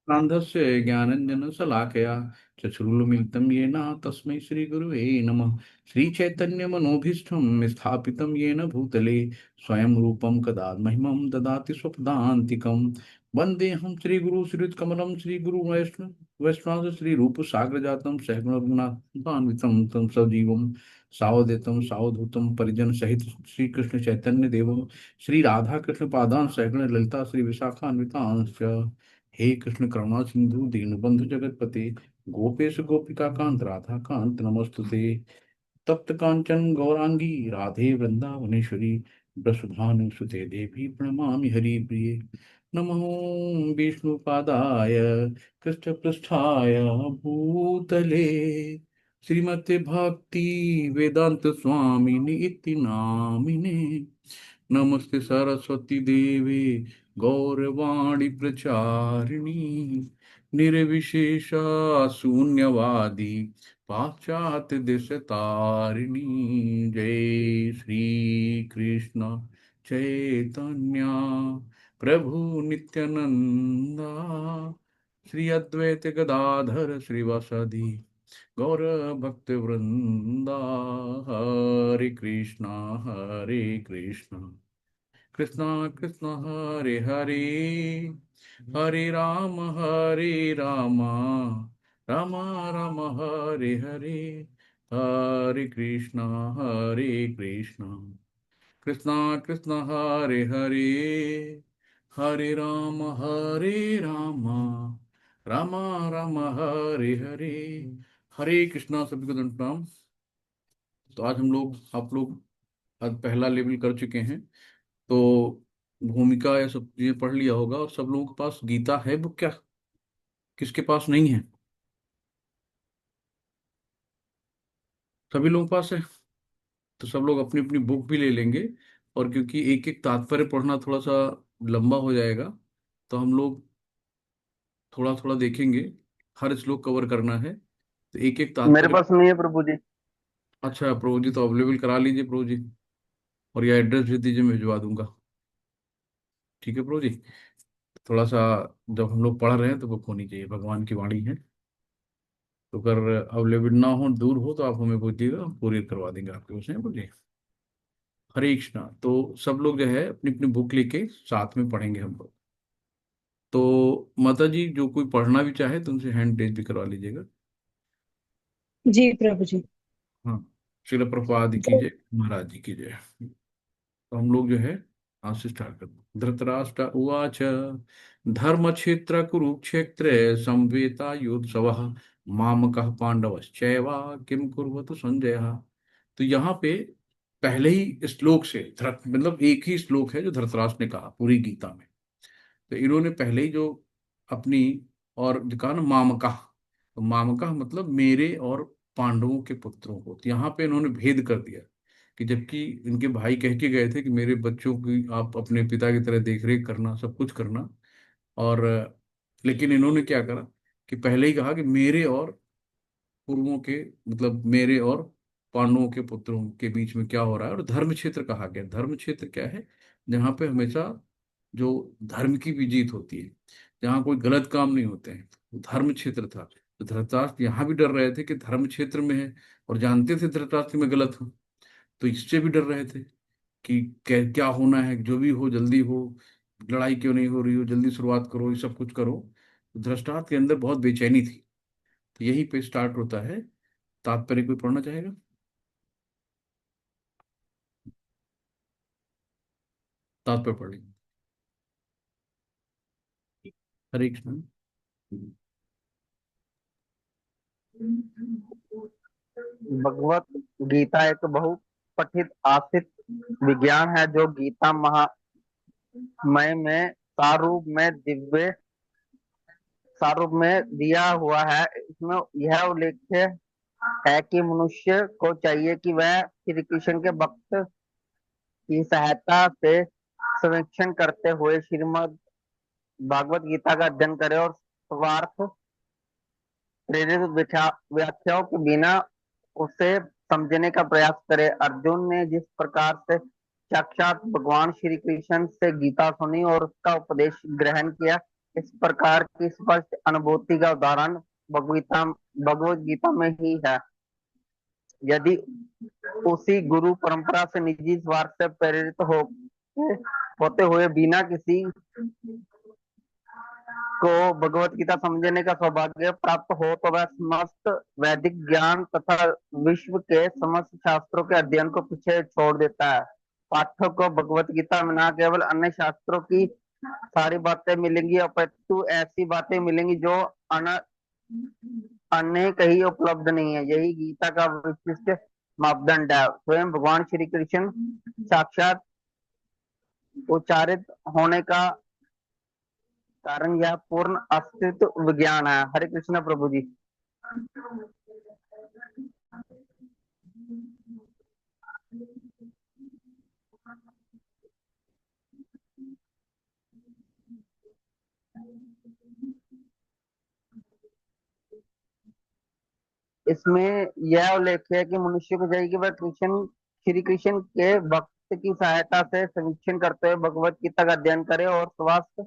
नान्धस्य ज्ञानञ्जनशलाकया चक्षुरुन्मीलितं येन तस्मै श्रीगुरुवे नमः। श्रीचैतन्यमनोभीष्टं स्थापितं येन भूतले स्वयं रूपं कदा महिमं ददाति स्वपदान्तिकं। वन्देऽहं श्रीगुरु श्रीयुतकमलं श्रीगुरु वैष्णव श्रीरूपसाग्रजातं सहगुण रघुनाथान्वितं तं सजीवं सावधूतं सावधूतं परिजन सहित श्री कृष्ण चैतन्य देवं श्री राधा कृष्ण पादान सहगण ललिता श्री विशाखान्वितांश्च। हे कृष्ण करुणा सिंधु दीनबंधु जगतपते गोपेश गोपिका कांत राधा कांत नमस्तुते। तप्त कांचन गौरांगी राधे वृंदावनेश्वरी वृषभानुसुते देवी प्रणमामि हरिप्रिये। नमो विष्णुपादाय कृष्णपृष्ठाय भूतले श्रीमते भक्ति वेदांत स्वामिनि इति नामिने। नमस्ते सरस्वती देवी गौरवाणी प्रचारिणी निर्विशेष शून्यवादी पाश्चात्य देश तारिणी। जय श्री कृष्ण चैतन्य प्रभु नित्यानंदा श्री अद्वैत गदाधर श्रीवासादि गौर भक्त वृंदा। हरे कृष्णा कृष्णा कृष्णा हरे हरे हरे राम राम राम हरे हरे। हरे कृष्णा कृष्णा कृष्णा हरे हरे हरे राम राम राम हरे हरे। हरे कृष्णा। सभी को दंड प्रणाम। तो आज हम लोग आप लोग आज पहला लेवल कर चुके हैं। तो भूमिका या सब चीजें पढ़ लिया होगा और सब लोगों के पास गीता है बुक क्या? किसके पास नहीं है? सभी लोगों के पास है। तो सब लोग अपनी अपनी बुक भी ले लेंगे। और क्योंकि एक एक तात्पर्य पढ़ना थोड़ा सा लंबा हो जाएगा, तो हम लोग थोड़ा थोड़ा देखेंगे। हर श्लोक कवर करना है तो एक एक मेरे तात्पर्य। पास नहीं है प्रभु जी। अच्छा प्रभु जी, तो अवेलेबल करा लीजिए प्रभु जी। और यह एड्रेस भेज दीजिए, मैं भिजवा दूंगा। ठीक है प्रभु जी। थोड़ा सा जब हम लोग पढ़ रहे हैं तो बुक होनी चाहिए, भगवान की वाणी है। तो अगर अवेलेबल ना हो, दूर हो, तो आप हमें पूछिएगा, कुरियर करवा देंगे आपके पास। बोलिए हरे कृष्णा। तो सब लोग जो है अपनी अपनी बुक लेके साथ में पढ़ेंगे हम लोग। तो माता जी, जो कोई पढ़ना भी चाहे तो उनसे हैंड रेज भी करवा लीजिएगा। जी प्रभु जी। हाँ। श्रील प्रभुपाद की जय, महाराज जी की जय। तो हम लोग जो है आज से स्टार्ट करते हैं। धृतराष्ट्र उवाच धर्म क्षेत्र कुरुक्षेत्र संवेता योत्सव मामकः पांडवश्चैवा किम कुर्वत संजय। तो यहाँ पे पहले ही श्लोक से धृत मतलब एक ही श्लोक है जो धृतराष्ट्र ने कहा पूरी गीता में। तो इन्होंने पहले ही जो अपनी और जो कहा ना मामका, तो मामका मतलब मेरे और पांडवों के पुत्रों को। तो यहाँ पे इन्होंने भेद कर दिया कि जबकि इनके भाई कह के गए थे कि मेरे बच्चों की आप अपने पिता की तरह देख रेख करना, सब कुछ करना। और लेकिन इन्होंने क्या करा कि पहले ही कहा कि मेरे और पूर्वों के मतलब मेरे और पांडवों के पुत्रों के बीच में क्या हो रहा है। और धर्म क्षेत्र कहा गया। धर्म क्षेत्र क्या है? जहाँ पे हमेशा जो धर्म की भी जीत होती है, जहाँ कोई गलत काम नहीं होते हैं, वो धर्म क्षेत्र था। तो धृतराष्ट्र यहाँ भी डर रहे थे कि धर्म क्षेत्र में है, और जानते थे धृतराष्ट्र में गलत हूँ, तो इससे भी डर रहे थे कि क्या क्या होना है, जो भी हो जल्दी हो, लड़ाई क्यों नहीं हो रही हो, जल्दी शुरुआत करो, ये सब कुछ करो। तो धृतराष्ट्र के अंदर बहुत बेचैनी थी। तो यहीं पे स्टार्ट होता है। तात्पर्य कोई पढ़ना चाहेगा? तात्पर्य पढ़ लेंगे। हरे कृष्ण। भगवत गीता एक बहु पठित आसित विज्ञान है जो गीता महामय में सारूप में दिव्य सारूप में दिया हुआ है। इसमें यह उल्लेख है कि मनुष्य को चाहिए कि वह श्री कृष्ण के भक्त की सहायता से सर्वेक्षण करते हुए श्रीमद् भागवत गीता का अध्ययन करे और स्वार्थ प्रेरित व्याख्याओं के बिना उसे समझने का प्रयास करे। अर्जुन ने जिस प्रकार से साक्षात भगवान श्री कृष्ण से गीता सुनी और उसका उपदेश ग्रहण किया, इस प्रकार की स्पष्ट अनुभूति का उदाहरण भगवत गीता में ही है। यदि उसी गुरु परंपरा से निजी स्वार्थ से प्रेरित होते हुए बिना किसी को भगवत गीता समझने का सौभाग्य प्राप्त हो तो वह समस्त वैदिक ज्ञान तथा विश्व के समस्त शास्त्रों के अध्ययन को पीछे छोड़ देता है। पाठक को भगवत गीता में न केवल अन्य शास्त्रों की सारी बातें मिलेंगी अपितु ऐसी बातें मिलेंगी जो अन्य कहीं उपलब्ध नहीं है। यही गीता का विशिष्ट मापदंड है। स्वयं भगवान श्री कृष्ण साक्षात उच्चारित होने का कारण यह पूर्ण अस्तित्व विज्ञान है। हरे कृष्ण प्रभु जी। इसमें यह उल्लेख है कि मनुष्य को चाहिए कि वह कृष्ण श्री कृष्ण के भक्त की सहायता से समीक्षण करते हुए भगवत गीता का अध्ययन करे और स्वास्थ्य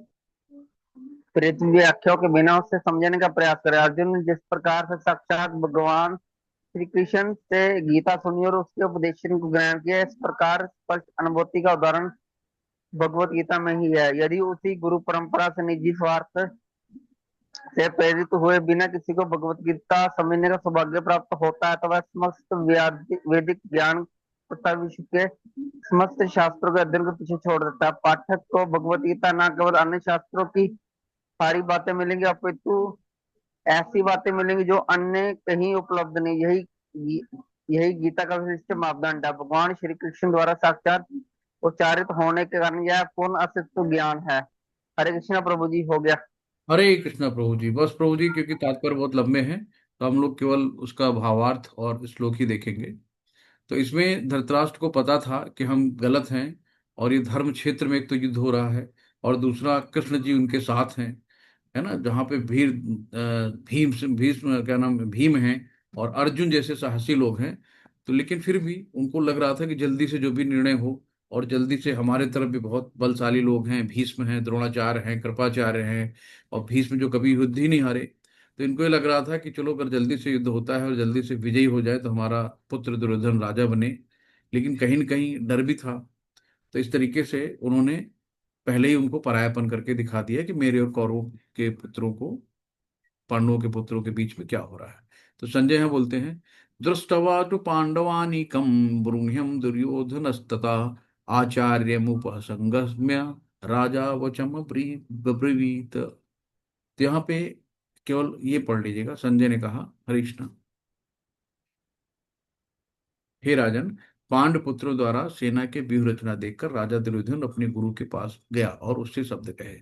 पृथ्वी व्याख्याओं के बिना उसे समझने का प्रयास करे। अर्जुन ने जिस प्रकार से साक्षात भगवान श्री कृष्ण से गीता सुनी और उसके उपदेशन को ग्रहण किया, इस प्रकार स्पष्ट अनुभूति का उदाहरण भगवत गीता में ही है। यदि उसी गुरु परंपरा से निजी स्वार्थ से प्रेरित हुए बिना किसी को भगवत गीता समझने का सौभाग्य प्राप्त होता है तो वह समस्त वैदिक ज्ञान तथा विश्व के समस्त शास्त्रों के अध्ययन को पीछे छोड़ देता है। पाठक को भगवत गीता न केवल अन्य शास्त्रों की सारी बातें मिलेंगी अपितु ऐसी बातें मिलेंगी जो अन्य कहीं उपलब्ध नहीं। यही गीता का विशिष्ट मापदंड है। भगवान श्री कृष्ण द्वारा साक्षात उच्चारित होने के कारण यह पूर्ण अस्तित्व ज्ञान है। हरे कृष्ण प्रभु जी। हो गया। हरे कृष्णा प्रभु जी। बस प्रभु जी, क्योंकि तात्पर्य बहुत लंबे हैं तो हम लोग केवल उसका भावार्थ और श्लोक ही देखेंगे। तो इसमें धृतराष्ट्र को पता था कि हम गलत हैं और ये धर्म क्षेत्र में एक तो युद्ध हो रहा है और दूसरा कृष्ण जी उनके साथ हैं, है ना, जहाँ पे भीम भीष्म क्या नाम भीम हैं और अर्जुन जैसे साहसी लोग हैं। तो लेकिन फिर भी उनको लग रहा था कि जल्दी से जो भी निर्णय हो, और जल्दी से हमारे तरफ भी बहुत बलशाली लोग हैं, भीष्म हैं, द्रोणाचार्य हैं, कृपाचार्य हैं, और भीष्म जो कभी युद्ध ही नहीं हारे। तो इनको ये लग रहा था कि चलो अगर जल्दी से युद्ध होता है और जल्दी से विजयी हो जाए तो हमारा पुत्र दुर्योधन राजा बने। लेकिन कहीं न कहीं डर भी था। तो इस तरीके से उन्होंने पहले ही उनको परायापन करके दिखा दिया कि मेरे और कौरवों के पुत्रों को, पांडवों के पुत्रों के बीच में क्या हो रहा है। तो संजय हैं बोलते हैं, दृष्टवा तो पांडवानीकम ब्रूह्यम दुर्योधनस्तथा आचार्यमुपसंगम्य राजा वचम ब्रवीत। तो यहाँ पे केवल ये पढ़ लीजिएगा। संजय ने कहा, हरिष्णा, हे राजन, पांडु पुत्रों द्वारा सेना के व्यूह रचना देखकर राजा दुर्योधन अपने गुरु के पास गया और उससे शब्द कहे।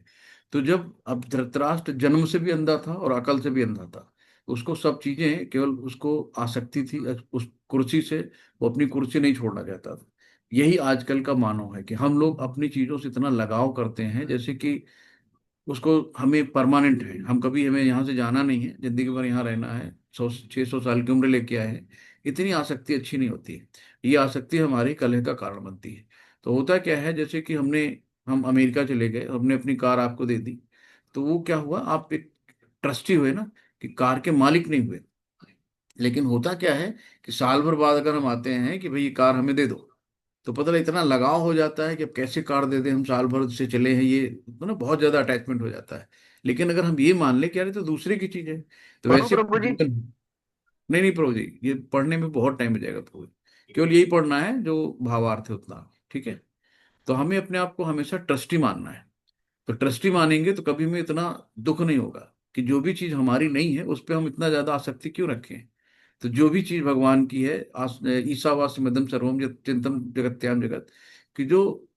तो जब अब धृतराष्ट्र जन्म से भी अंधा था और अकल से भी अंधा था, उसको सब चीजें, केवल उसको आसक्ति थी उस कुर्सी से, वो अपनी कुर्सी नहीं छोड़ना चाहता था। यही आजकल का मानव है कि हम लोग अपनी चीजों से इतना लगाव करते हैं जैसे कि उसको हमें परमानेंट है, हम कभी, हमें यहाँ से जाना नहीं है, जिंदगी भर यहाँ रहना है, 100 600 साल की उम्र लेके आए हैं। इतनी आसक्ति अच्छी नहीं होती है। ये आसक्ति हमारी कलह का कारण बनती है। तो होता क्या है, जैसे कि हम अमेरिका चले गए, हमने अपनी कार आपको दे दी, तो वो क्या हुआ, आप एक ट्रस्टी हुए ना, कि कार के मालिक नहीं हुए। लेकिन होता क्या है कि साल भर बाद अगर हम आते हैं कि भाई ये कार हमें दे दो, तो पता नहीं इतना लगाव हो जाता है कि अब कैसे कार दे दें, हम साल भर से चले हैं, ये तो ना बहुत ज्यादा अटैचमेंट हो जाता है। लेकिन अगर हम ये मान लें कि यार ये तो दूसरे की चीज है, तो पढ़ो वैसे प्रभु जी। नहीं नहीं प्रभु जी, ये पढ़ने में बहुत टाइम लगेगा प्रभु जी। केवल यही पढ़ना है जो भावार्थ है उतना, ठीक है। तो हमें अपने आप को हमेशा ट्रस्टी मानना है। तो ट्रस्टी मानेंगे तो कभी में इतना दुख नहीं होगा कि जो भी चीज हमारी नहीं है उस पर हम इतना ज्यादा आसक्ति क्यों रखें। तो जो भी चीज भगवान की है, ईसावास्य मदम सर्वम चिंतन जगत्याम जगत, कि जो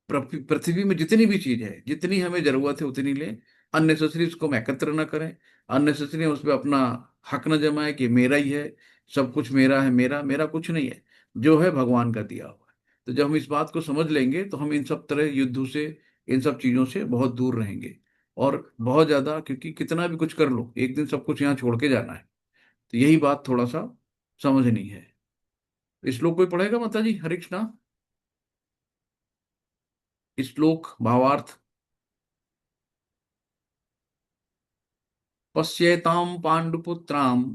पृथ्वी में जितनी भी चीज है, जितनी हमें जरूरत है उतनी लें। अननेसेसरी उसको हम एकत्र न करें, अननेसेसरी उस पर अपना हक न जमाए कि मेरा ही है, सब कुछ मेरा है, मेरा मेरा कुछ नहीं है, जो है भगवान का दिया हुआ है। तो जब हम इस बात को समझ लेंगे तो हम इन सब तरह युद्धों से, इन सब चीजों से बहुत दूर रहेंगे। और बहुत ज्यादा, क्योंकि कितना भी कुछ कर लो एक दिन सब कुछ यहाँ छोड़ के जाना है। तो यही बात थोड़ा सा समझनी है। श्लोक कोई पढ़ेगा माता जी? हरे कृष्णा। श्लोक भावार्थ। पश्येतां पांडुपुत्राम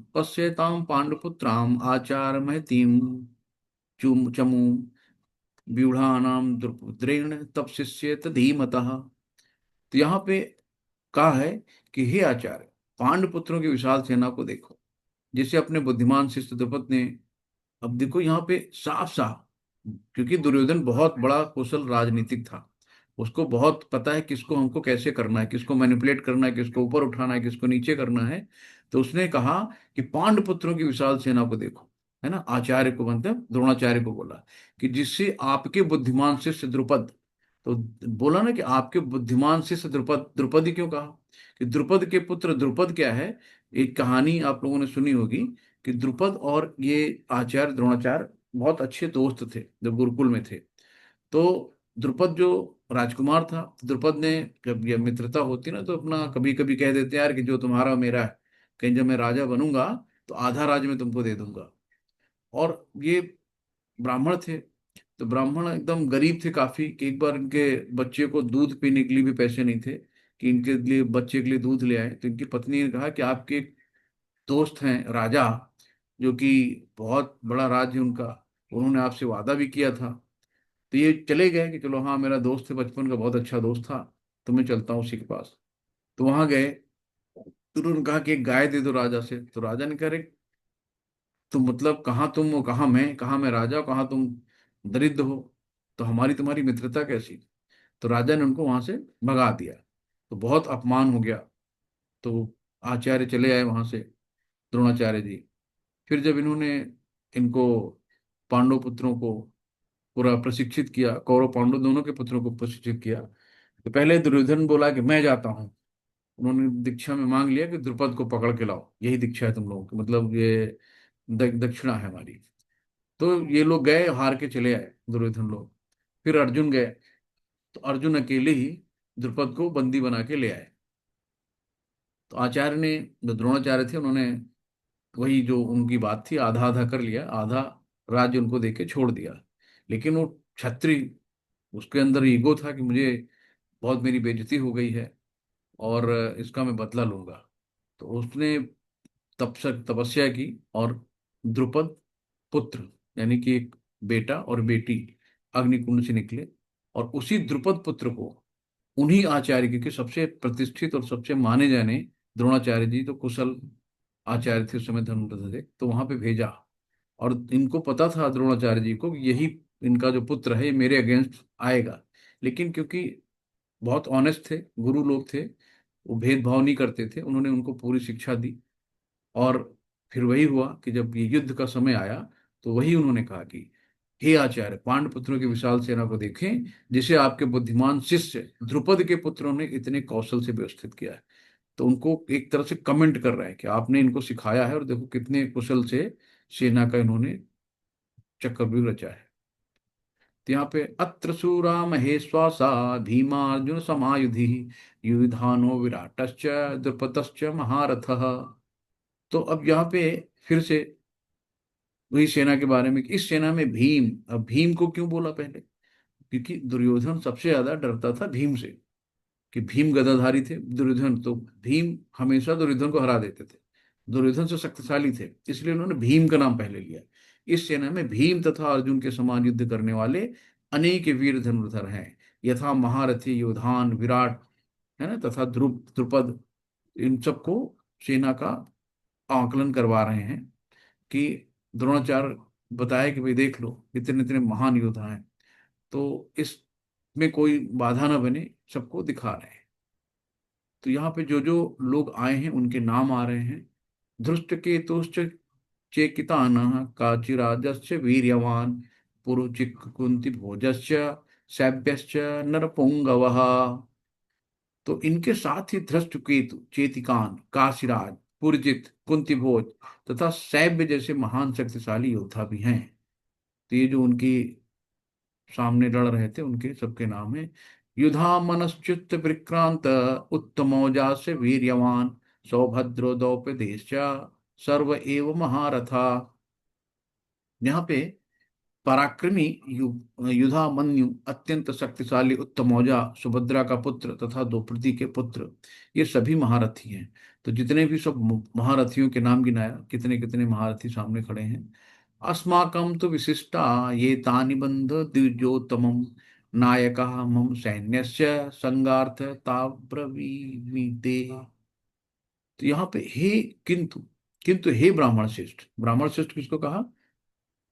आचार महतीम चमू व्यूढ़ानां द्रुपद्रेण तप शिष्येत धीमतः। तो यहाँ पे कहा है कि हे आचार्य, पांडु पुत्रों की विशाल सेना को देखो, जिसे अपने बुद्धिमान शिष्य द्रुपद ने। अब देखो यहाँ पे साफ साफ, क्योंकि दुर्योधन बहुत बड़ा कुशल राजनीतिक था, उसको बहुत पता है किसको हमको कैसे करना है, किसको मैनिपुलेट करना है, किसको ऊपर उठाना है, किसको नीचे करना है। तो उसने कहा कि पांडु पुत्रों की विशाल सेना को देखो, है ना, आचार्य को, मतलब द्रोणाचार्य को बोला कि जिससे आपके बुद्धिमान शिष्य द्रुपद। तो बोला ना कि आपके बुद्धिमान शिष्य द्रुपद, द्रुपदी क्यों कहा, कि द्रुपद के पुत्र द्रुपद क्या है। एक कहानी आप लोगों ने सुनी होगी कि द्रुपद और ये आचार्य द्रोणाचार्य बहुत अच्छे दोस्त थे जब गुरुकुल में थे। तो द्रुपद जो राजकुमार था, द्रुपद ने, जब ये मित्रता होती ना, तो अपना कभी कभी कह देते हैं यार कि जो तुम्हारा मेरा है, कहीं जब मैं राजा बनूंगा तो आधा राज्य मैं तुमको दे दूंगा। और ये ब्राह्मण थे, तो ब्राह्मण एकदम गरीब थे काफी, कि एक बार इनके बच्चे को दूध पीने के लिए भी पैसे नहीं थे कि इनके लिए, बच्चे के लिए दूध ले आए। तो इनकी पत्नी ने कहा कि आपके एक दोस्त हैं राजा, जो कि बहुत बड़ा राज्य उनका, उन्होंने आपसे वादा भी किया था। तो ये चले गए कि चलो हाँ, मेरा दोस्त है, बचपन का बहुत अच्छा दोस्त था, तो मैं चलता हूँ उसी के पास। तो वहां गए, तो उन्होंने कहा कि एक गाय दे दो राजा से। तो राजा ने कहा अरे, तो मतलब कहाँ तुम हो, कहाँ मैं राजा हूं, कहाँ तुम दरिद्र हो, तो हमारी तुम्हारी मित्रता कैसी। तो राजा ने उनको वहां से भगा दिया, तो बहुत अपमान हो गया। तो आचार्य चले आए वहां से, द्रोणाचार्य जी। फिर जब इन्होंने इनको, पांडव पुत्रों को पूरा प्रशिक्षित किया, कौरव पांडव दोनों के पुत्रों को प्रशिक्षित किया, तो पहले दुर्योधन बोला कि मैं जाता हूँ। उन्होंने दीक्षा में मांग लिया कि द्रुपद को पकड़ के लाओ, यही दीक्षा है तुम लोगों की, मतलब ये दक्षिणा है हमारी। तो ये लोग गए, हार के चले आए दुर्योधन लोग। फिर अर्जुन गए, तो अर्जुन अकेले ही द्रुपद को बंदी बना के ले आए। तो आचार्य ने, जो द्रोणाचार्य थे, उन्होंने वही जो उनकी बात थी, आधा आधा कर लिया, आधा राज्य उनको देके छोड़ दिया। लेकिन वो क्षत्रिय, उसके अंदर ईगो था कि मुझे बहुत, मेरी बेइज्जती हो गई है और इसका मैं बदला लूंगा। तो उसने तपस्या की, और द्रुपद पुत्र, यानी कि एक बेटा और बेटी अग्निकुंड से निकले। और उसी द्रुपद पुत्र को उन्हीं आचार्य, क्योंकि सबसे प्रतिष्ठित और सबसे माने जाने द्रोणाचार्य जी तो कुशल आचार्य थे उस समय, धर्मरथ थे, तो वहां पे भेजा। और इनको पता था द्रोणाचार्य जी को कि यही इनका जो पुत्र है ये मेरे अगेंस्ट आएगा। लेकिन क्योंकि बहुत ऑनेस्ट थे, गुरु लोग थे, वो भेदभाव नहीं करते थे, उन्होंने उनको पूरी शिक्षा दी। और फिर वही हुआ कि जब ये युद्ध का समय आया, तो वही उन्होंने कहा कि हे आचार्य, पांडु पुत्रों की विशाल सेना को देखें, जिसे आपके बुद्धिमान शिष्य द्रुपद के पुत्रों ने इतने कौशल से व्यवस्थित किया है। तो उनको एक तरह से कमेंट कर रहा है कि आपने इनको सिखाया है, और देखो कितने कुशल से सेना का इन्होंने चक्रव्यूह रचा है। तो यहाँ पे अत्र शूरा महेश्वासा भीमार्जुन समायुधि युधानो विराटश्च द्रुपदश्च महारथः। तो अब यहाँ पे फिर से वही सेना के बारे में कि इस सेना में भीम, अब भीम को क्यों बोला पहले, क्योंकि दुर्योधन सबसे ज्यादा डरता था भीम से, कि भीम गदाधारी थे दुर्योधन, तो भीम हमेशा दुर्योधन को हरा देते थे, दुर्योधन से शक्तिशाली थे, इसलिए उन्होंने भीम का नाम पहले लिया। इस सेना में भीम तथा अर्जुन के समान युद्ध करने वाले अनेक वीर धनुर्धर हैं, यथा महारथी योधान विराट, है ना, तथा द्रुपद। इन सबको सेना का आकलन करवा रहे हैं कि द्रोणाचार्य बताया कि भाई देख लो इतने इतने महान योद्धा हैं, तो इसमें कोई बाधा ना बने, सबको दिखा रहे हैं। तो यहाँ पे जो जो लोग आए हैं उनके नाम आ रहे हैं। धृष्ट केतुश्च चेकितानः काचिराजश्च वीर्यवान पुरुचिक कुंती भोजश्च सैभ्यश्च नरपुंगवः। तो इनके साथ ही धृष्ट केतु, चेतिकान, काशिराज, पुरजित, कुंती भोज तथा सैभ्य जैसे महान शक्तिशाली योद्धा भी हैं। तो ये जो उनकी सामने लड़ रहे थे उनके सबके नाम है। युधा मनश्चित्त विक्रांत उत्तमौजा से वीर्यवान सौभद्रो द्रौपदेश सर्व एव महारथा। यहाँ पे पराक्रमी युधामन्यु, अत्यंत शक्तिशाली उत्तमौजा, सुभद्रा का पुत्र तथा द्रौपदी के पुत्र, ये सभी महारथी हैं। तो जितने भी सब महारथियों के नाम गिनाया, कितने कितने महारथी सामने खड़े हैं। अस्माकं तो विशिष्टा ये तानि बंध द्विजोत्तमम, नायका मम सैन्यस्य संगार्थ ताब्रवीमीते। तो यहाँ पे हे किंतु, किंतु हे ब्राह्मण श्रेष्ठ, ब्राह्मण श्रेष्ठ किसको कहा?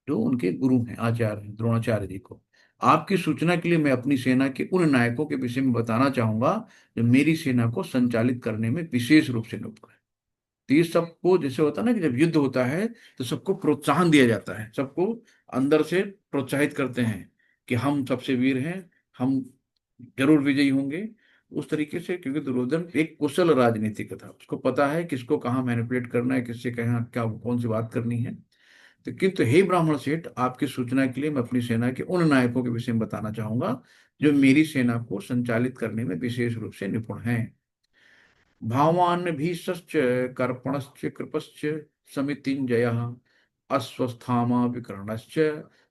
जो उनके गुरु हैं, आचार्य हैं, द्रोणाचार्य जी को। आपकी सूचना के लिए मैं अपनी सेना के उन नायकों के विषय में बताना चाहूंगा जो मेरी सेना को संचालित करने में विशेष रूप से निपुण है। तो ये सबको, जैसे होता है ना कि जब युद्ध होता है तो सबको प्रोत्साहन दिया जाता है, सबको अंदर से प्रोत्साहित करते हैं कि हम सबसे वीर हैं, हम जरूर विजयी होंगे। उस तरीके से, क्योंकि दुर्योधन एक कुशल राजनीतिक था, उसको पता है किसको कहाँ मैनिपुलेट करना है, किससे कहाँ क्या कौन सी बात करनी है। तो किंतु हे ब्राह्मण सेठ, आपकी सूचना के लिए मैं अपनी सेना के उन नायकों के विषय में बताना चाहूंगा जो मेरी सेना को संचालित करने में विशेष रूप से निपुण हैं। भावान भीष्च, कर्पणश्च, कृपश्च, समितिंजयः, अश्वस्थामा विकर्णश्च,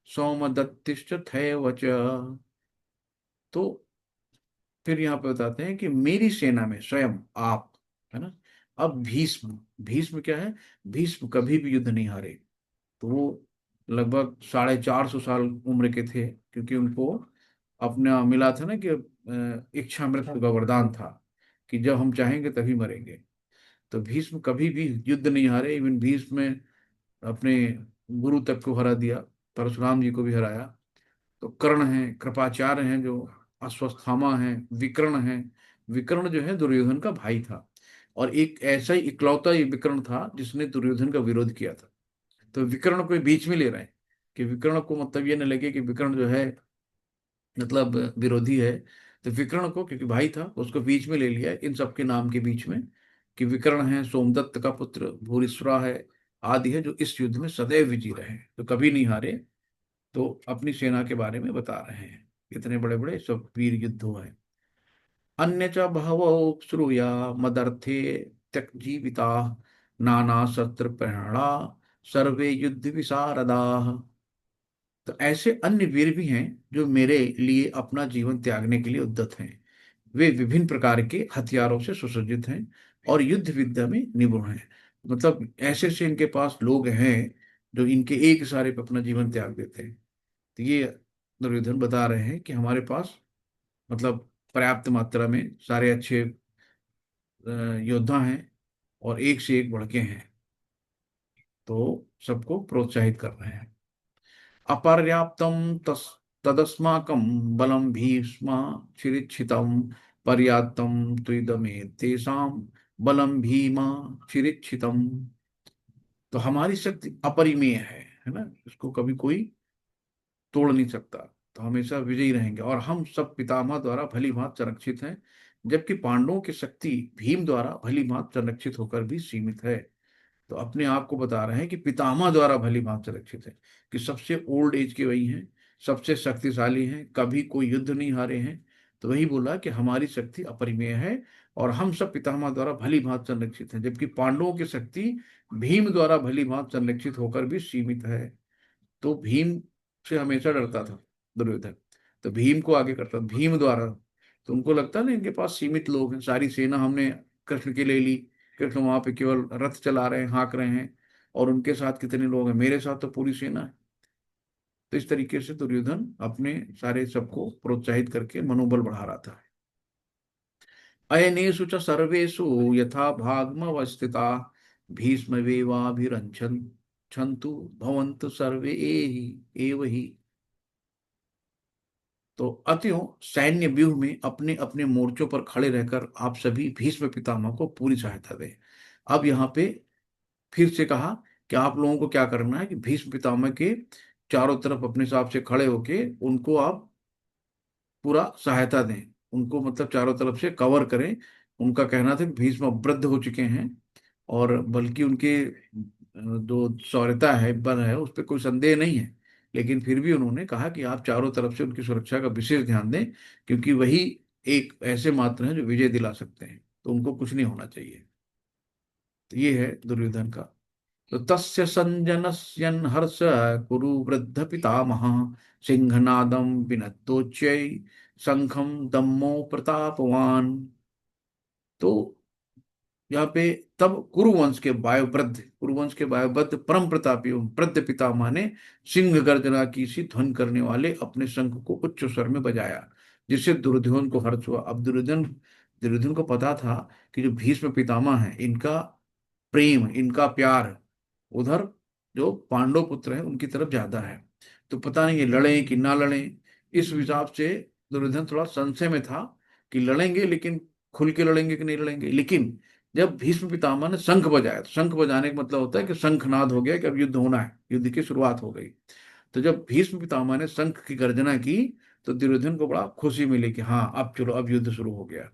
सौमदत्तिश्च थैवच। तो फिर यहाँ पे बताते हैं कि मेरी सेना में स्वयं आप, है ना। अब भीष्म, भीष्म क्या है? भीष्म कभी भी युद्ध नहीं हारे। तो वो लगभग 450 साल उम्र के थे, क्योंकि उनको अपना मिला था ना कि इच्छा मृत्यु का वरदान था कि जब हम चाहेंगे तभी मरेंगे। तो भीष्म कभी भी युद्ध नहीं हारे। इवन भीष्म में अपने गुरु तक को हरा दिया, परशुराम जी को भी हराया। तो कर्ण हैं, कृपाचार्य हैं, जो अश्वत्थामा हैं, विकर्ण हैं। विकर्ण जो है दुर्योधन का भाई था, और एक ऐसा ही इकलौता ही विकर्ण था जिसने दुर्योधन का विरोध किया था। तो विकर्ण को बीच में ले रहे हैं कि विकर्ण को मतलब ये न लगे कि विकर्ण जो है मतलब विरोधी है। तो विकर्ण को, क्योंकि भाई था, उसको बीच में ले लिया इन सबके नाम के बीच में, कि विकर्ण है, सोमदत्त का पुत्र, भूरिश्रवा है, आदि है, जो इस युद्ध में सदैव विजयी रहे, तो कभी नहीं हारे। तो अपनी सेना के बारे में बता रहे हैं, इतने बड़े बड़े सब वीर युद्ध हुए हैं। अन्य च बहवो श्रूया मदर्थे त्यक जीविता, नाना शस्त्र प्रहरणा, सर्वे युद्ध विशारदा। तो ऐसे अन्य वीर भी हैं जो मेरे लिए अपना जीवन त्यागने के लिए उद्यत हैं। वे विभिन्न प्रकार के हथियारों से सुसज्जित हैं और युद्ध विद्या में निपुण हैं। मतलब ऐसे ऐसे इनके पास लोग हैं जो इनके एक इशारे पर अपना जीवन त्याग देते हैं। तो ये दुर्योधन बता रहे हैं कि हमारे पास मतलब पर्याप्त मात्रा में सारे अच्छे योद्धा हैं, और एक से एक बढ़ के हैं। तो सबको प्रोत्साहित कर रहे हैं। अपर्याप्तम तस् तदस्माकं बलं भीष्म चिरिक्षितम, पर्याप्तम त्विदमे तेषां बलं भीमा चिरिक्षितम। तो हमारी शक्ति अपरिमेय है ना, इसको कभी कोई तोड़ नहीं सकता। तो हमेशा विजयी रहेंगे, और हम सब पितामह द्वारा भली भांति संरक्षित हैं, जबकि पांडवों की शक्ति भीम द्वारा भली भांति संरक्षित होकर भी सीमित है। तो अपने आप को बता रहे हैं कि पितामह द्वारा भली भांति सुरक्षित है, कि सबसे ओल्ड एज के वही हैं, सबसे शक्तिशाली हैं, कभी कोई युद्ध नहीं हारे हैं। तो वही बोला कि हमारी शक्ति अपरिमेय है, और हम सब पितामह द्वारा भली भांति संरक्षित हैं, जबकि पांडवों की शक्ति भीम द्वारा भली भांति संरक्षित होकर भी सीमित है। तो भीम से हमेशा डरता था दुर्योधन, तो भीम को आगे करता था, भीम द्वारा। तो उनको लगता ना इनके पास सीमित लोग हैं, सारी सेना हमने कृष्ण की ले ली, कृष्ण वहां पे केवल रथ चला रहे हैं, हाँक रहे हैं, और उनके साथ कितने लोग हैं, मेरे साथ तो पूरी सेना है। तो इस तरीके से दुर्योधन अपने सारे सबको प्रोत्साहित करके मनोबल बढ़ा रहा था। अयनेषु च सर्वेषु यथा भागमवस्थिता, भीष्मवेवाभिरञ्छन् छन्तु भवन्तु सर्वे एहि एव हि। तो अतएव सैन्य व्यूह में अपने अपने मोर्चों पर खड़े रहकर आप सभी भीष्म पितामह को पूरी सहायता दें। अब यहाँ पे फिर से कहा कि आप लोगों को क्या करना है कि भीष्म पितामह के चारों तरफ अपने हिसाब से खड़े होके उनको आप पूरा सहायता दें, उनको मतलब चारों तरफ से कवर करें। उनका कहना था कि भीष्म वृद्ध हो चुके हैं, और बल्कि उनके जो शौर्यता है, बल है, उस पर कोई संदेह नहीं है। लेकिन फिर भी उन्होंने कहा कि आप चारों तरफ से उनकी सुरक्षा का विशेष ध्यान दें, क्योंकि वही एक ऐसे मात्र हैं जो विजय दिला सकते हैं, तो उनको कुछ नहीं होना चाहिए। तो ये है दुर्योधन का तो तस्य संजनस्यन् हर्ष कुरु वृद्ध पितामह सिंहनादम विनतोच्चै शंखम दम्मो प्रतापवान। तो यहाँ पे तब कुरुवंश के वायुवृद्ध परम प्रतापी एवं वृद्ध पितामह ने सिंह गर्जना की सी ध्वनि करने वाले अपने शंख को उच्च स्वर में बजाया, जिससे दुर्योधन को हर्ष हुआ। अब दुर्योधन दुर्योधन को पता था कि जो भीष्म पितामह है, इनका प्रेम, इनका प्यार उधर जो पांडव पुत्र है उनकी तरफ ज्यादा है। तो पता नहीं ये लड़े कि ना लड़े, इस हिसाब से दुर्योधन थोड़ा संशय में था कि लड़ेंगे, लेकिन खुल के लड़ेंगे कि नहीं लड़ेंगे। लेकिन जब भीष्म पितामह ने शंख बजाया, तो शंख बजाने का मतलब होता है कि शंखनाद हो गया कि अब युद्ध होना है, युद्ध की शुरुआत हो गई। तो जब भीष्म पितामह ने शंख की गर्जना की, तो दुर्योधन को बड़ा खुशी मिली कि हाँ अब चलो, अब युद्ध शुरू हो गया।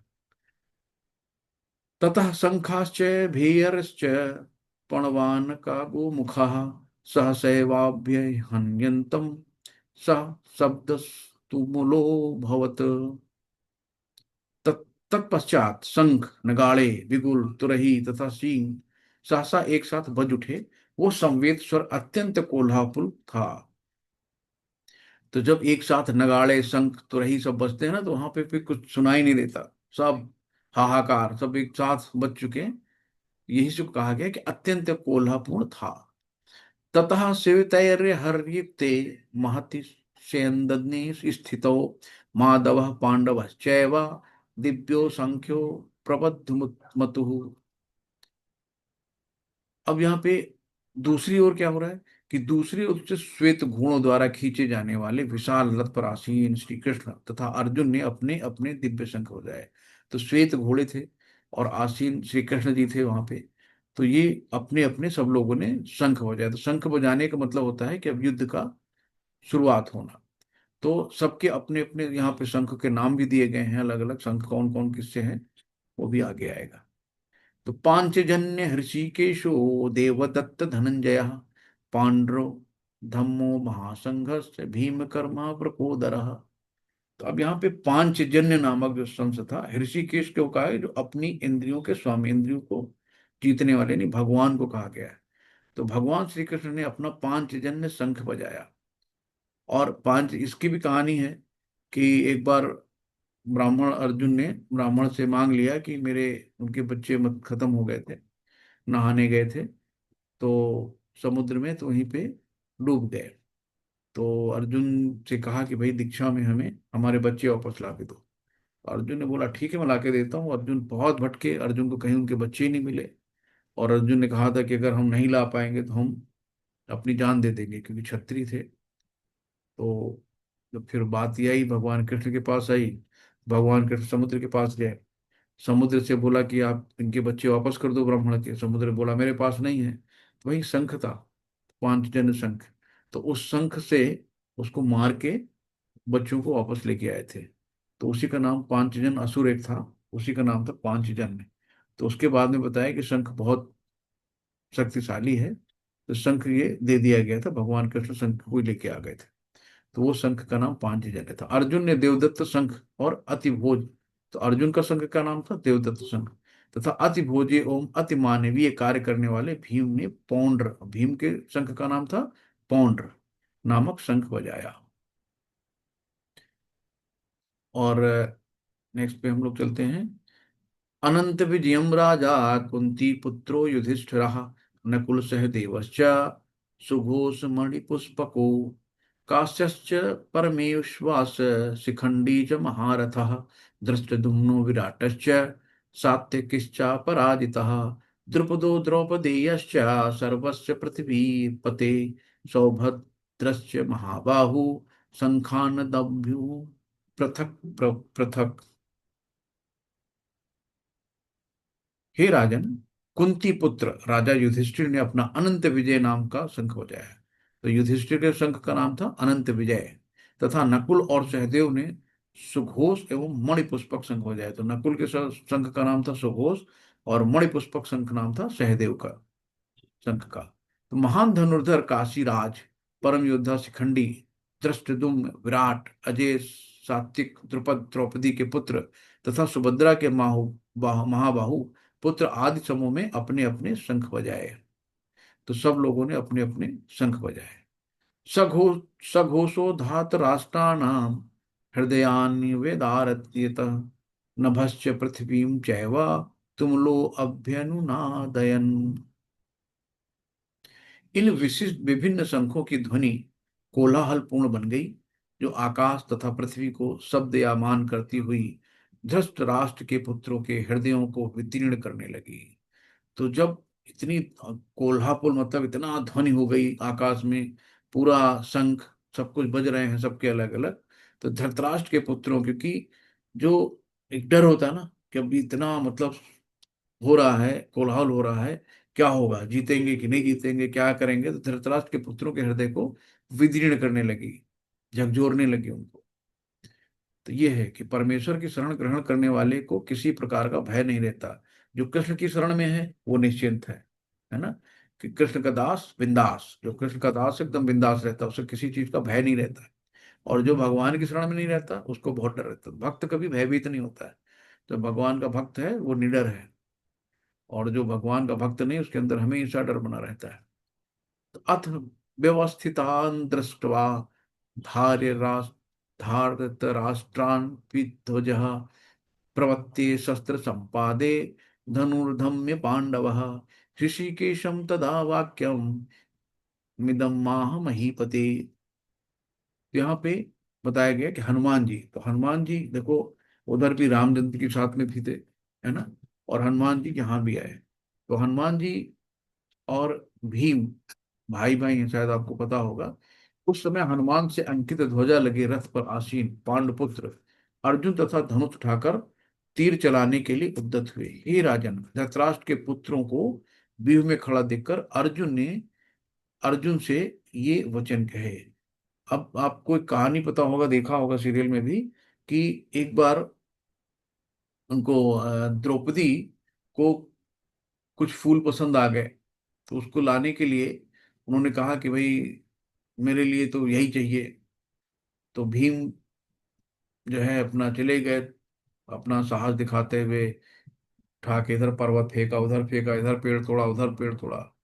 ततः शंखाश्च भीयरश्च पणवान का गोमुखः सहसैवाभ्य हन्यन्तं स शब्दस्तुमुलो भवत्। तत्पश्चात शंख, नगाड़े, बिगुल, तुरही तथा सींग सहसा एक साथ बज उठे। वो संवेद स्वर अत्यंत कोल्हापुल था। तो जब एक साथ नगाड़े, शंख, तुरही सब बजते हैं ना, तो वहां पे फिर कुछ सुनाई नहीं देता, सब हाहाकार सब एक साथ बज चुके हैं। यही से कहा गया कि अत्यंत कोल्हापूर्ण था। ततः शिवतैर्हर्युक्ते महति सेन्दने स्थितौ माधवः पाण्डवश्चैव दिव्यो संख्यो प्रबद्धमतुः। अब यहाँ पे दूसरी ओर क्या हो रहा है कि दूसरी ओर से श्वेत घोड़ों द्वारा खींचे जाने वाले विशाल रथ पर आसीन श्री कृष्ण तथा अर्जुन ने अपने अपने दिव्य शंख बजाए। तो श्वेत घोड़े थे और आसीन श्री कृष्ण जी थे वहां पे। तो ये अपने अपने सब लोगों ने शंख बजाया। तो शंख बजाने का मतलब होता है कि अब युद्ध का शुरुआत होना। तो सबके अपने अपने यहाँ पे शंख के नाम भी दिए गए हैं, अलग अलग शंख कौन कौन किससे हैं वो भी आगे आएगा। तो पांचजन्य हृषिकेशो देवदत्त धनंजय पांड्रो धम्मो महासंघर्ष भीम कर्मा प्रपोदर। तो अब यहाँ पे पांचजन्य नामक जो संस था, ऋषिकेश क्यों कहा है, जो अपनी इंद्रियों के स्वामी, इंद्रियों को जीतने वाले, नहीं भगवान को कहा गया है। तो भगवान श्री कृष्ण ने अपना पांचजन्य शंख बजाया। और पांच इसकी भी कहानी है कि एक बार ब्राह्मण अर्जुन ने ब्राह्मण से मांग लिया कि मेरे, उनके बच्चे मत खत्म हो गए थे, नहाने गए थे तो समुद्र में, तो वहीं पे डूब गए। तो अर्जुन से कहा कि भाई दीक्षा में हमें हमारे बच्चे वापस ला के दो। अर्जुन ने बोला ठीक है मैं ला के देता हूँ। अर्जुन बहुत भटके, अर्जुन को कहीं उनके बच्चे ही नहीं मिले। और अर्जुन ने कहा था कि अगर हम नहीं ला पाएंगे तो हम अपनी जान दे देंगे, क्योंकि क्षत्रिय थे। तो जब फिर बात यह आई, भगवान कृष्ण के पास आई, भगवान कृष्ण समुद्र के पास गए। समुद्र से बोला कि आप इनके बच्चे वापस कर दो ब्राह्मण के। समुद्र बोला मेरे पास नहीं है। तो वही शंख था, पांचजन्य शंख। तो उस शंख से उसको मार के बच्चों को वापस लेके आए थे। तो उसी का नाम पांचजन, असुर एक था, उसी का नाम था पांचजन्य। तो उसके बाद में बताया कि शंख बहुत शक्तिशाली है, तो शंख ये दे दिया गया था, भगवान कृष्ण शंख को ही लेके आ गए थे। तो वो शंख का नाम पांचजन्य था। अर्जुन ने देवदत्त शंख और अतिभोज, तो अर्जुन का शंख का नाम था देवदत्त शंख, तथा अतिभोजे एवं अति मानवीय कार्य करने वाले भीम ने पौंड्र, भीम के शंख का नाम था पौंड्र नामक शंख बजाया। और नेक्स्ट पे हम लोग चलते हैं। अनंत विजयम राजा कुंती पुत्रो युधिष्ठिरः नकुल सहदेवश्च सुघोष मणिपुष्पको काश्यश्च परमेश्वास शिखंडी च महारथः धृष्टद्युम्नो विराटश्च सात्यकिश्चापराजितः द्रुपदो द्रौपदेयश्च सर्वस्य पृथिवीपते सौभद्रश्च महाबाहु शंखानदभ्यु पृथक पृथक। हे राजन, कुंती पुत्र राजा युधिष्ठिर ने अपना अनंत विजय नाम का शंख बजाया। तो युधिष्ठिर के शंख का नाम था अनंत विजय। तथा नकुल और सहदेव ने सुघोष एवं मणिपुष्पक शंख बजाया। तो नकुल के शंख का नाम था सुघोष, और मणिपुष्पक शंख नाम था सहदेव का शंख का। तो महान धनुर्धर काशीराज, परम योद्धा शिखंडी, धृष्टद्युम्न, विराट, अजय, सात्विक, द्रुपद, द्रौपदी के पुत्र तथा सुभद्रा के महाबाहु पुत्र आदि समूह में अपने अपने शंख बजाए। तो सब लोगों ने अपने अपने शंख बजाए। सघो सघोषो धात राष्ट्राणाम हृदयानि वेदारत्यत नभश्च पृथ्वीं चैव तुमलो अभ्यनुनादयन्। इन विशिष्ट विभिन्न शंखों की ध्वनि कोलाहलपूर्ण बन गई, जो आकाश तथा पृथ्वी को शब्दयामान करती हुई धृष्ट राष्ट्र के पुत्रों के हृदयों को वितीर्ण करने लगी। तो जब इतनी कोल्हापुर मतलब इतना ध्वनि हो गई आकाश में, पूरा शंख सब कुछ बज रहे हैं सबके अलग अलग, तो धृतराष्ट्र के पुत्रों, क्योंकि जो एक डर होता है ना कि अभी इतना मतलब हो रहा है, कोलाहल हो रहा है, क्या होगा, जीतेंगे कि नहीं जीतेंगे, क्या करेंगे, तो धृतराष्ट्र के पुत्रों के हृदय को विदीर्ण करने लगी, झकझोरने लगी उनको। तो ये है कि परमेश्वर की शरण ग्रहण करने वाले को किसी प्रकार का भय नहीं रहता। जो कृष्ण की शरण में है वो निश्चिंत है ना, कि कृष्ण का दास बिंदास, जो कृष्ण का दास एकदम बिंदास रहता है, उसे किसी चीज का भय नहीं रहता है। और जो भगवान की शरण में नहीं रहता उसको बहुत डर रहता है। भक्त कभी भयभीत नहीं होता है। जो भगवान का भक्त है वो निडर है, और जो भगवान का भक्त नहीं उसके अंदर हमेशा डर बना रहता है। तो अथ व्यवस्थितान दृष्ट्वा धार्य धारत राष्ट्रान विध्वज प्रवत्ते शस्त्र संपादे धनुर्धम्य पांडव ऋषिकेशम तदा वाक्यम मिदम माह महीपते। यहाँ पे बताया गया कि हनुमान जी, तो हनुमान जी देखो उधर भी रामचंद्र के साथ में भी थे, है ना, और हनुमान जी यहाँ भी आए। तो हनुमान जी और भीम भाई भाई हैं, शायद आपको पता होगा। उस समय हनुमान से अंकित ध्वजा लगे रथ पर आसीन पांडुपुत्र अर्जुन तथा धनुष उठाकर तीर चलाने के लिए उद्यत हुए। हे राजन, धृतराष्ट्र के पुत्रों को व्यूह में खड़ा देखकर अर्जुन ने अर्जुन से ये वचन कहे। अब आपको एक कहानी पता होगा, देखा होगा सीरियल में भी, कि एक बार उनको द्रौपदी को कुछ फूल पसंद आ गए, तो उसको लाने के लिए उन्होंने कहा कि भाई मेरे लिए तो यही चाहिए। तो भीम जो है अपना चले गए, अपना साहस दिखाते हुए, उठा के इधर पर्वत फेंका, उधर फेंका, इधर पेड़ तोड़ा, उधर पेड़ तोड़ा।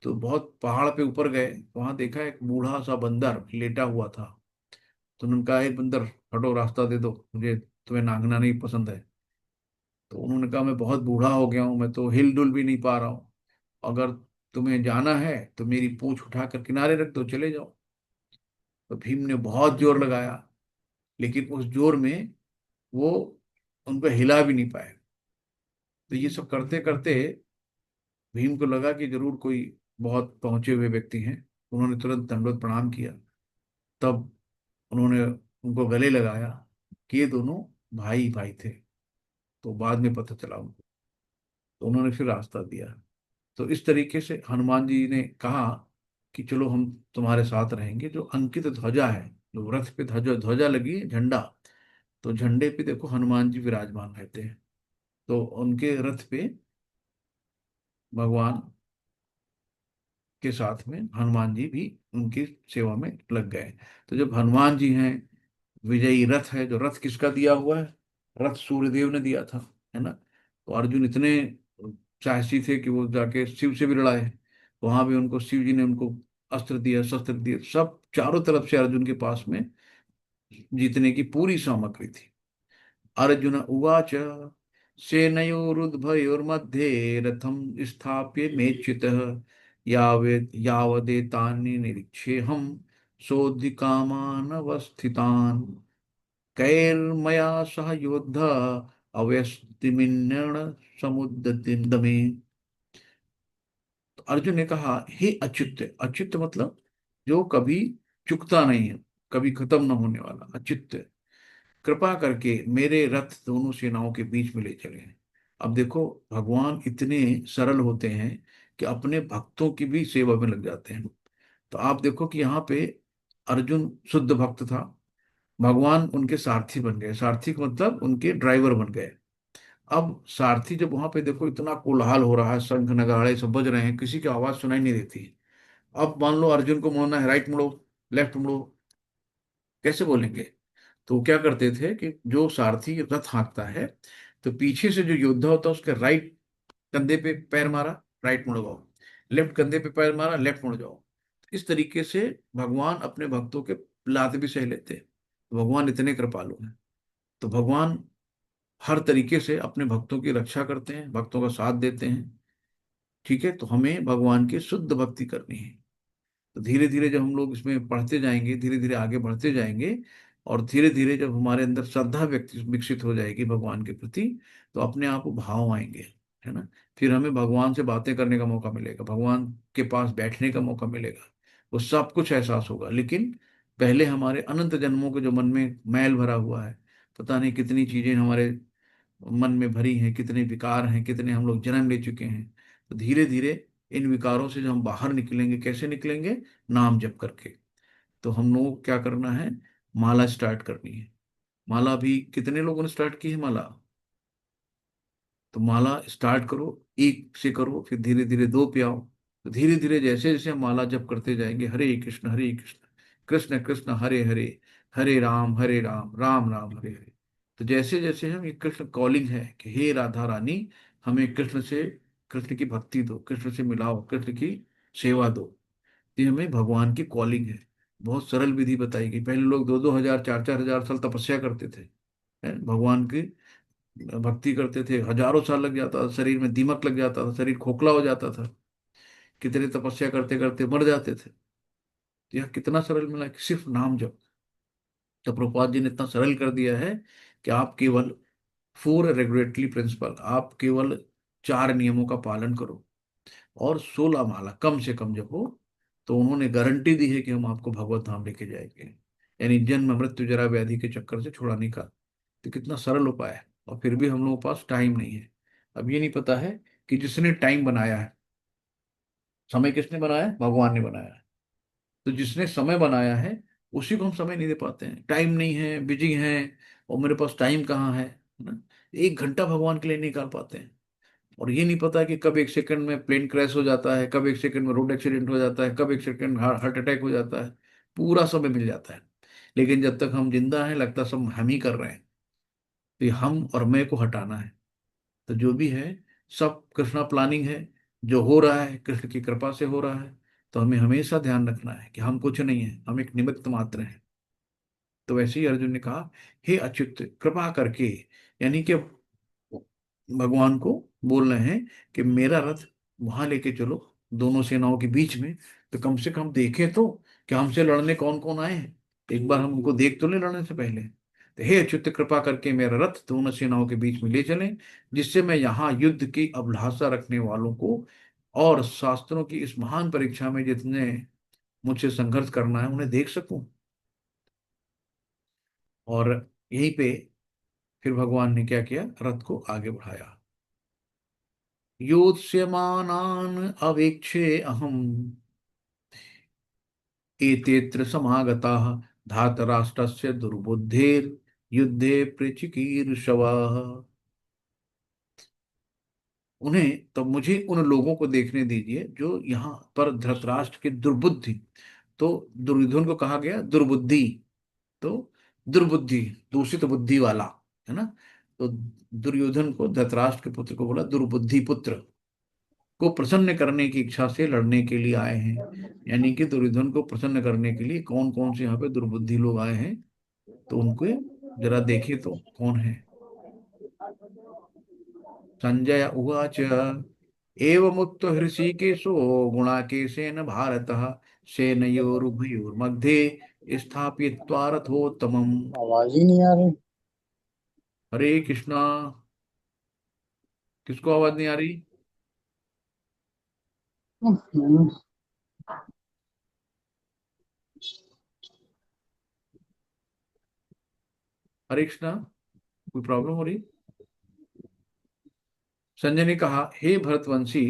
तो बहुत पहाड़ पे ऊपर गए, वहां देखा एक बूढ़ा सा बंदर लेटा हुआ था। तो उन्होंने कहा, एक बंदर हटो, रास्ता दे दो मुझे, तुम्हें नागना नहीं पसंद है। तो उन्होंने कहा, मैं बहुत बूढ़ा हो गया हूँ, मैं तो हिल डुल भी नहीं पा रहा हूँ, अगर तुम्हें जाना है तो मेरी पूंछ उठाकर किनारे रख दो, चले जाओ। तो भीम ने बहुत जोर लगाया, लेकिन उस जोर में वो उनको हिला भी नहीं पाए। तो ये सब करते करते भीम को लगा कि जरूर कोई बहुत पहुंचे हुए व्यक्ति हैं। उन्होंने तुरंत दंडवत प्रणाम किया। तब उन्होंने उनको गले लगाया कि ये दोनों भाई भाई थे। तो बाद में पता चला उनको, तो उन्होंने फिर रास्ता दिया। तो इस तरीके से हनुमान जी ने कहा कि चलो हम तुम्हारे साथ रहेंगे। जो अंकित ध्वजा है, जो रथ पे ध्वजा ध्वजा लगी है, झंडा, तो झंडे पे देखो हनुमान जी विराजमान रहते हैं। तो उनके रथ पे भगवान के साथ में हनुमान जी भी उनकी सेवा में लग गए। तो जब हनुमान जी हैं, विजयी रथ है, जो रथ किसका दिया हुआ है, रथ सूर्यदेव ने दिया था, है ना। तो अर्जुन इतने साहसी थे कि वो जाके शिव से भी लड़ाए। वहां भी उनको शिव जी ने उनको अस्त्र दिया, शस्त्र दिए, सब चारों तरफ से अर्जुन के पास में जीतने की पूरी सामग्री थी। अर्जुन उवाच सेनयोरुद्भयोर्मध्ये रथम स्थाप्य मेच्युतः यावदेतानि निरीक्ष्येऽहं सोऽधिकामानवस्थितान् कैर्मया सह योद्धा अवस्तिमिन्नण समुद्यते। तो अर्जुन ने कहा, हे अच्युत, अच्युत मतलब जो कभी चुकता नहीं है, कभी खत्म न होने वाला, अच्युत, कृपा करके मेरे रथ दोनों सेनाओं के बीच में ले चले। अब देखो भगवान इतने सरल होते हैं कि अपने भक्तों की भी सेवा में लग जाते हैं। तो आप देखो कि यहाँ पे अर्जुन शुद्ध भक्त था, भगवान उनके सारथी बन गए। सारथी का मतलब उनके ड्राइवर बन गए। अब सारथी जब वहां पे देखो इतना कोलाहल हो रहा है, शंख नगाड़े सब बज रहे हैं, किसी की आवाज सुनाई नहीं देती। अब मान लो अर्जुन को मोड़ना है, राइट मुड़ो, लेफ्ट मुड़ो, कैसे बोलेंगे। तो वो क्या करते थे कि जो सारथी रथ हाँकता है, तो पीछे से जो योद्धा होता है उसके राइट कंधे पे पैर मारा, राइट मुड़ गो। लेफ्ट कंधे पे पैर मारा, लेफ्ट मुड़ जाओ। इस तरीके से भगवान अपने भक्तों के लात भी सह लेते हैं। तो भगवान इतने कृपालु हैं। तो भगवान हर तरीके से अपने भक्तों की रक्षा करते हैं, भक्तों का साथ देते हैं। ठीक है, तो हमें भगवान की शुद्ध भक्ति करनी है। तो धीरे धीरे जब हम लोग इसमें पढ़ते जाएंगे, धीरे धीरे आगे बढ़ते जाएंगे, और धीरे धीरे जब हमारे अंदर श्रद्धा व्यक्ति विकसित हो जाएगी भगवान के प्रति, तो अपने आप वो भाव आएंगे, है ना। फिर हमें भगवान से बातें करने का मौका मिलेगा, भगवान के पास बैठने का मौका मिलेगा, वो सब कुछ एहसास होगा। लेकिन पहले हमारे अनंत जन्मों के जो मन में मैल भरा हुआ है, पता नहीं कितनी चीजें हमारे मन में भरी हैं, कितने विकार हैं, कितने हम लोग जन्म ले चुके हैं। तो धीरे धीरे इन विकारों से जब हम बाहर निकलेंगे, कैसे निकलेंगे? नाम जप करके। तो हम लोगों को क्या करना है? माला स्टार्ट करनी है। माला भी कितने लोगों ने स्टार्ट की है माला? तो माला स्टार्ट करो, एक से करो, फिर धीरे धीरे दो पे आओ। तो धीरे धीरे जैसे जैसे हम माला जप करते जाएंगे, हरे कृष्ण कृष्ण कृष्ण हरे हरे, हरे राम राम राम हरे हरे। तो जैसे जैसे हम, ये कृष्ण कॉलिंग है कि हे राधा रानी, हमें कृष्ण से, कृष्ण की भक्ति दो, कृष्ण से मिलाओ, कृष्ण की सेवा दो। ये हमें भगवान की कॉलिंग है। बहुत सरल विधि बताई गई। पहले लोग 2-2 हजार, 4-4 हजार साल तपस्या करते थे, है? भगवान की भक्ति करते थे, हजारों साल लग जाता था, शरीर में दीमक लग जाता था, शरीर खोखला हो जाता था, कितने तपस्या करते करते मर जाते थे। तो यह कितना सरल मिला कि सिर्फ नाम जप। तो प्रभुपाद जी ने इतना सरल कर दिया है कि आप केवल 4 रेगुलेटरी प्रिंसिपल, आप केवल 4 नियमों का पालन करो और 16 माला कम से कम जपो। तो उन्होंने गारंटी दी है कि हम आपको भगवत धाम लेके जाएंगे, यानी जन्म मृत्यु जरा व्याधि के चक्कर से छुड़ाने का। तो कितना सरल उपाय है, और फिर भी हम लोगों के पास टाइम नहीं है। अब ये नहीं पता है कि जिसने टाइम बनाया है, समय किसने बनाया है? भगवान ने बनाया है। तो जिसने समय बनाया है, उसी को हम समय नहीं दे पाते हैं। टाइम नहीं है, बिजी हैं, और मेरे पास टाइम कहाँ है ना? 1 घंटा भगवान के लिए नहीं निकाल पाते हैं। और ये नहीं पता कि कब 1 सेकंड में प्लेन क्रैश हो जाता है, कब 1 सेकंड में रोड एक्सीडेंट हो जाता है, कब 1 सेकंड हार्ट अटैक हो जाता है। पूरा समय मिल जाता है। लेकिन जब तक हम जिंदा हैं, लगता है सब हम ही कर रहे हैं। तो ये हम और मैं को हटाना है। तो जो भी है, सब कृष्णा प्लानिंग है। जो हो रहा है कृष्ण की कृपा से हो रहा है। तो हमें हमेशा ध्यान रखना है कि हम कुछ नहीं है, हम एक निमित्त मात्र हैं। तो वैसे ही अर्जुन ने कहा, हे अच्युत, कृपा करके, यानी कि भगवान को बोल रहे हैं कि मेरा रथ वहां लेके चलो, दोनों सेनाओं के बीच में। तो कम से कम देखें तो कि हमसे लड़ने कौन कौन आए हैं। एक बार हम उनको देख तो ले लड़ने से पहले। तो हे अच्युत, कृपा करके मेरा रथ दोनों सेनाओं के बीच में ले चलें, जिससे मैं यहाँ युद्ध की अभिलाषा रखने वालों को और शास्त्रों की इस महान परीक्षा में जितने मुझसे संघर्ष करना है, उन्हें देख सकूं। और यहीं पे फिर भगवान ने क्या किया? रथ को आगे बढ़ाया। योत्स्यमानान् अवेक्षे अहम् एतेऽत्र समागताः धातराष्ट्रस्य दुर्बुद्धेर् युद्धे प्रचिकीर्षवः। उन्हें, तो मुझे उन लोगों को देखने दीजिए जो यहाँ पर धृतराष्ट्र की दुर्बुद्धि। तो दुर्योधन को कहा गया दुर्बुद्धि। तो दुर्बुद्धि, दूषित बुद्धि वाला, है ना। तो दुर्योधन को, धृतराष्ट्र के पुत्र को बोला दुर्बुद्धि पुत्र, को प्रसन्न करने की इच्छा से लड़ने के लिए आए हैं। यानी कि दुर्योधन को प्रसन्न करने के लिए कौन कौन से यहाँ पे दुर्बुद्धि लोग आए हैं, तो उनको जरा देखे तो कौन है। संजय उवाच एवमुक्त हृषीकेशो गुणाकेशेन भारतः सेनयोरुभयोर्मध्ये स्थापयित्वा रथोत्तमम्। आवाज ही नहीं आ रही। हरे कृष्णा। किसको आवाज नहीं आ रही? हम्म, हरे कृष्णा, कोई प्रॉब्लम हो रही? संजय ने कहा, हे भरतवंशी,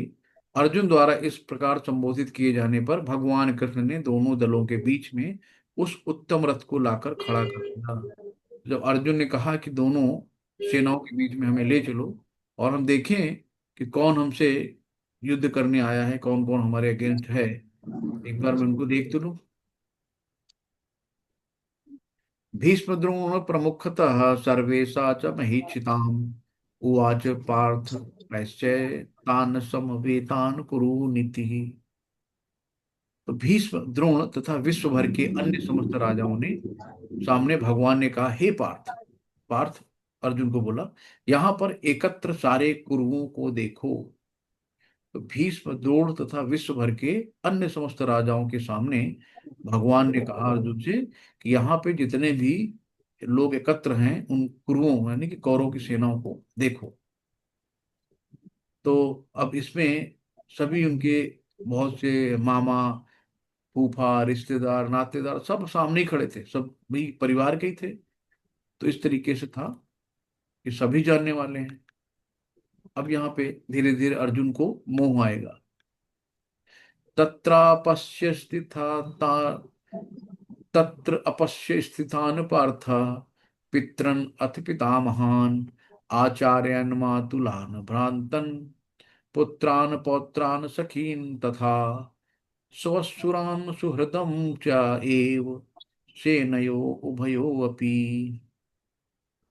अर्जुन द्वारा इस प्रकार संबोधित किए जाने पर भगवान कृष्ण ने दोनों दलों के बीच में उस उत्तम रथ को लाकर खड़ा कर दिया। जब अर्जुन ने कहा कि दोनों सेनाओं के बीच में हमें ले चलो, और हम देखें कि कौन हमसे युद्ध करने आया है, कौन कौन हमारे अगेंस्ट है, एक बार मैं उनको देख तो लूं। भीष्म द्रोण प्रमुखतः सर्वेशा च महीक्षिताम्। उवाच पार्थ, प्रश्चय तान् समवेतान् कुरु नीति। तो भीष्म, द्रोण तथा विश्व भर के अन्य समस्त राजाओं ने सामने भगवान ने कहा, हे पार्थ। पार्थ अर्जुन को बोला, यहाँ पर एकत्र सारे कुरुओं को देखो। तो भीष्म, द्रोण तथा विश्व भर के अन्य समस्त राजाओं के सामने भगवान ने कहा अर्जुन से कि यहाँ पे जितने भी लोग एकत्र हैं उन कुरुओं यानी कि कौरवों की सेनाओं को देखो। तो अब इसमें सभी उनके बहुत से मामा, फूफा, रिश्तेदार, नातेदार सब सामने ही खड़े थे, सब भी परिवार के ही थे। तो इस तरीके से था कि सभी जानने वाले हैं। अब यहाँ पे धीरे धीरे अर्जुन को मोह आएगा। तत्रापश्य स्थिता तत्र अपश्य स्थितान पार्थ पितरन अथ पितामहान आचार्यान् मातुलान् भ्रांतन पुत्रान् पौत्रान् सखीन् तथा स्वसुरान् सुहृदं च एव सेनयो उभयोऽपि।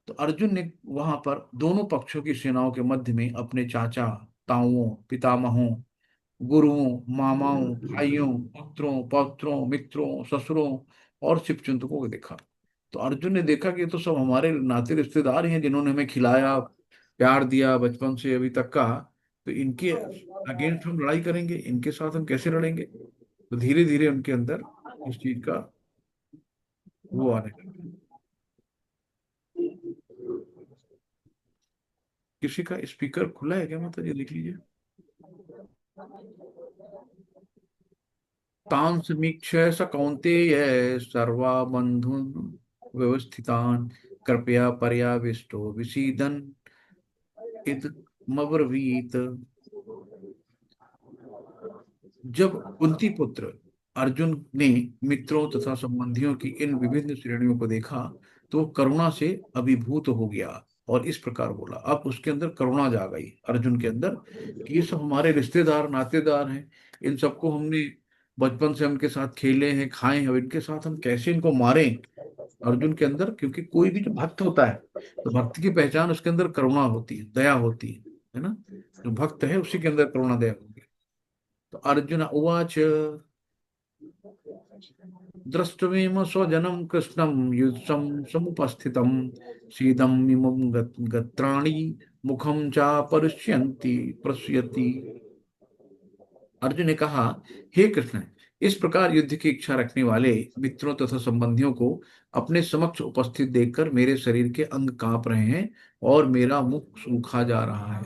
तो अर्जुन ने वहां पर दोनों पक्षों की सेनाओं के मध्य में अपने चाचा, ताऊओं, पितामहों, गुरुओं, मामाओं, भाइयों, पुत्रों, पौत्रों, मित्रों, ससुरों और शिवचिंतकों को देखा। तो अर्जुन ने देखा कि ये तो सब हमारे नाते रिश्तेदार ही हैं, जिन्होंने हमें खिलाया, प्यार दिया बचपन से अभी तक का। तो इनके अगेंस्ट हम लड़ाई करेंगे, इनके साथ हम कैसे लड़ेंगे? तो धीरे धीरे उनके अंदर इस चीज का वो आने लगा। किसी का स्पीकर खुला है क्या? मतलब ये लिख लीजिए। तान समीक्ष्य स कौन्तेय सर्वा बंधुन व्यवस्थितान कृपया पर्याविष्टो विसीदन इदमब्रवीत। जब कुंती पुत्र अर्जुन ने मित्रों तथा संबंधियों की इन विभिन्न श्रेणियों को देखा तो वो करुणा से अभिभूत हो गया और इस प्रकार बोला। अब उसके अंदर करुणा जा गई अर्जुन के अंदर कि ये सब हमारे रिश्तेदार, नातेदार हैं। इन सबको हमने बचपन से उनके साथ खेले हैं, खाए हैं, और इनके साथ हम कैसे इनको मारें? अर्जुन के अंदर, क्योंकि कोई भी जो भक्त होता है तो भक्त की पहचान उसके अंदर करुणा होती है, दया होती है ना। जो भक्त है उसी के अंदर करुणा, दया होती है। तो अर्जुन उवाच द्रष्टुमेम स्वजनं कृष्णं युत्सं समुपस्थितं सीदमिमं गत्राणि मुखं चापरिष्यन्ति पश्यति। अर्जुन ने कहा, हे कृष्ण, इस प्रकार युद्ध की इच्छा रखने वाले मित्रों तथा संबंधियों को अपने समक्ष उपस्थित देखकर मेरे शरीर के अंग कांप रहे हैं और मेरा मुख सूखा जा रहा है।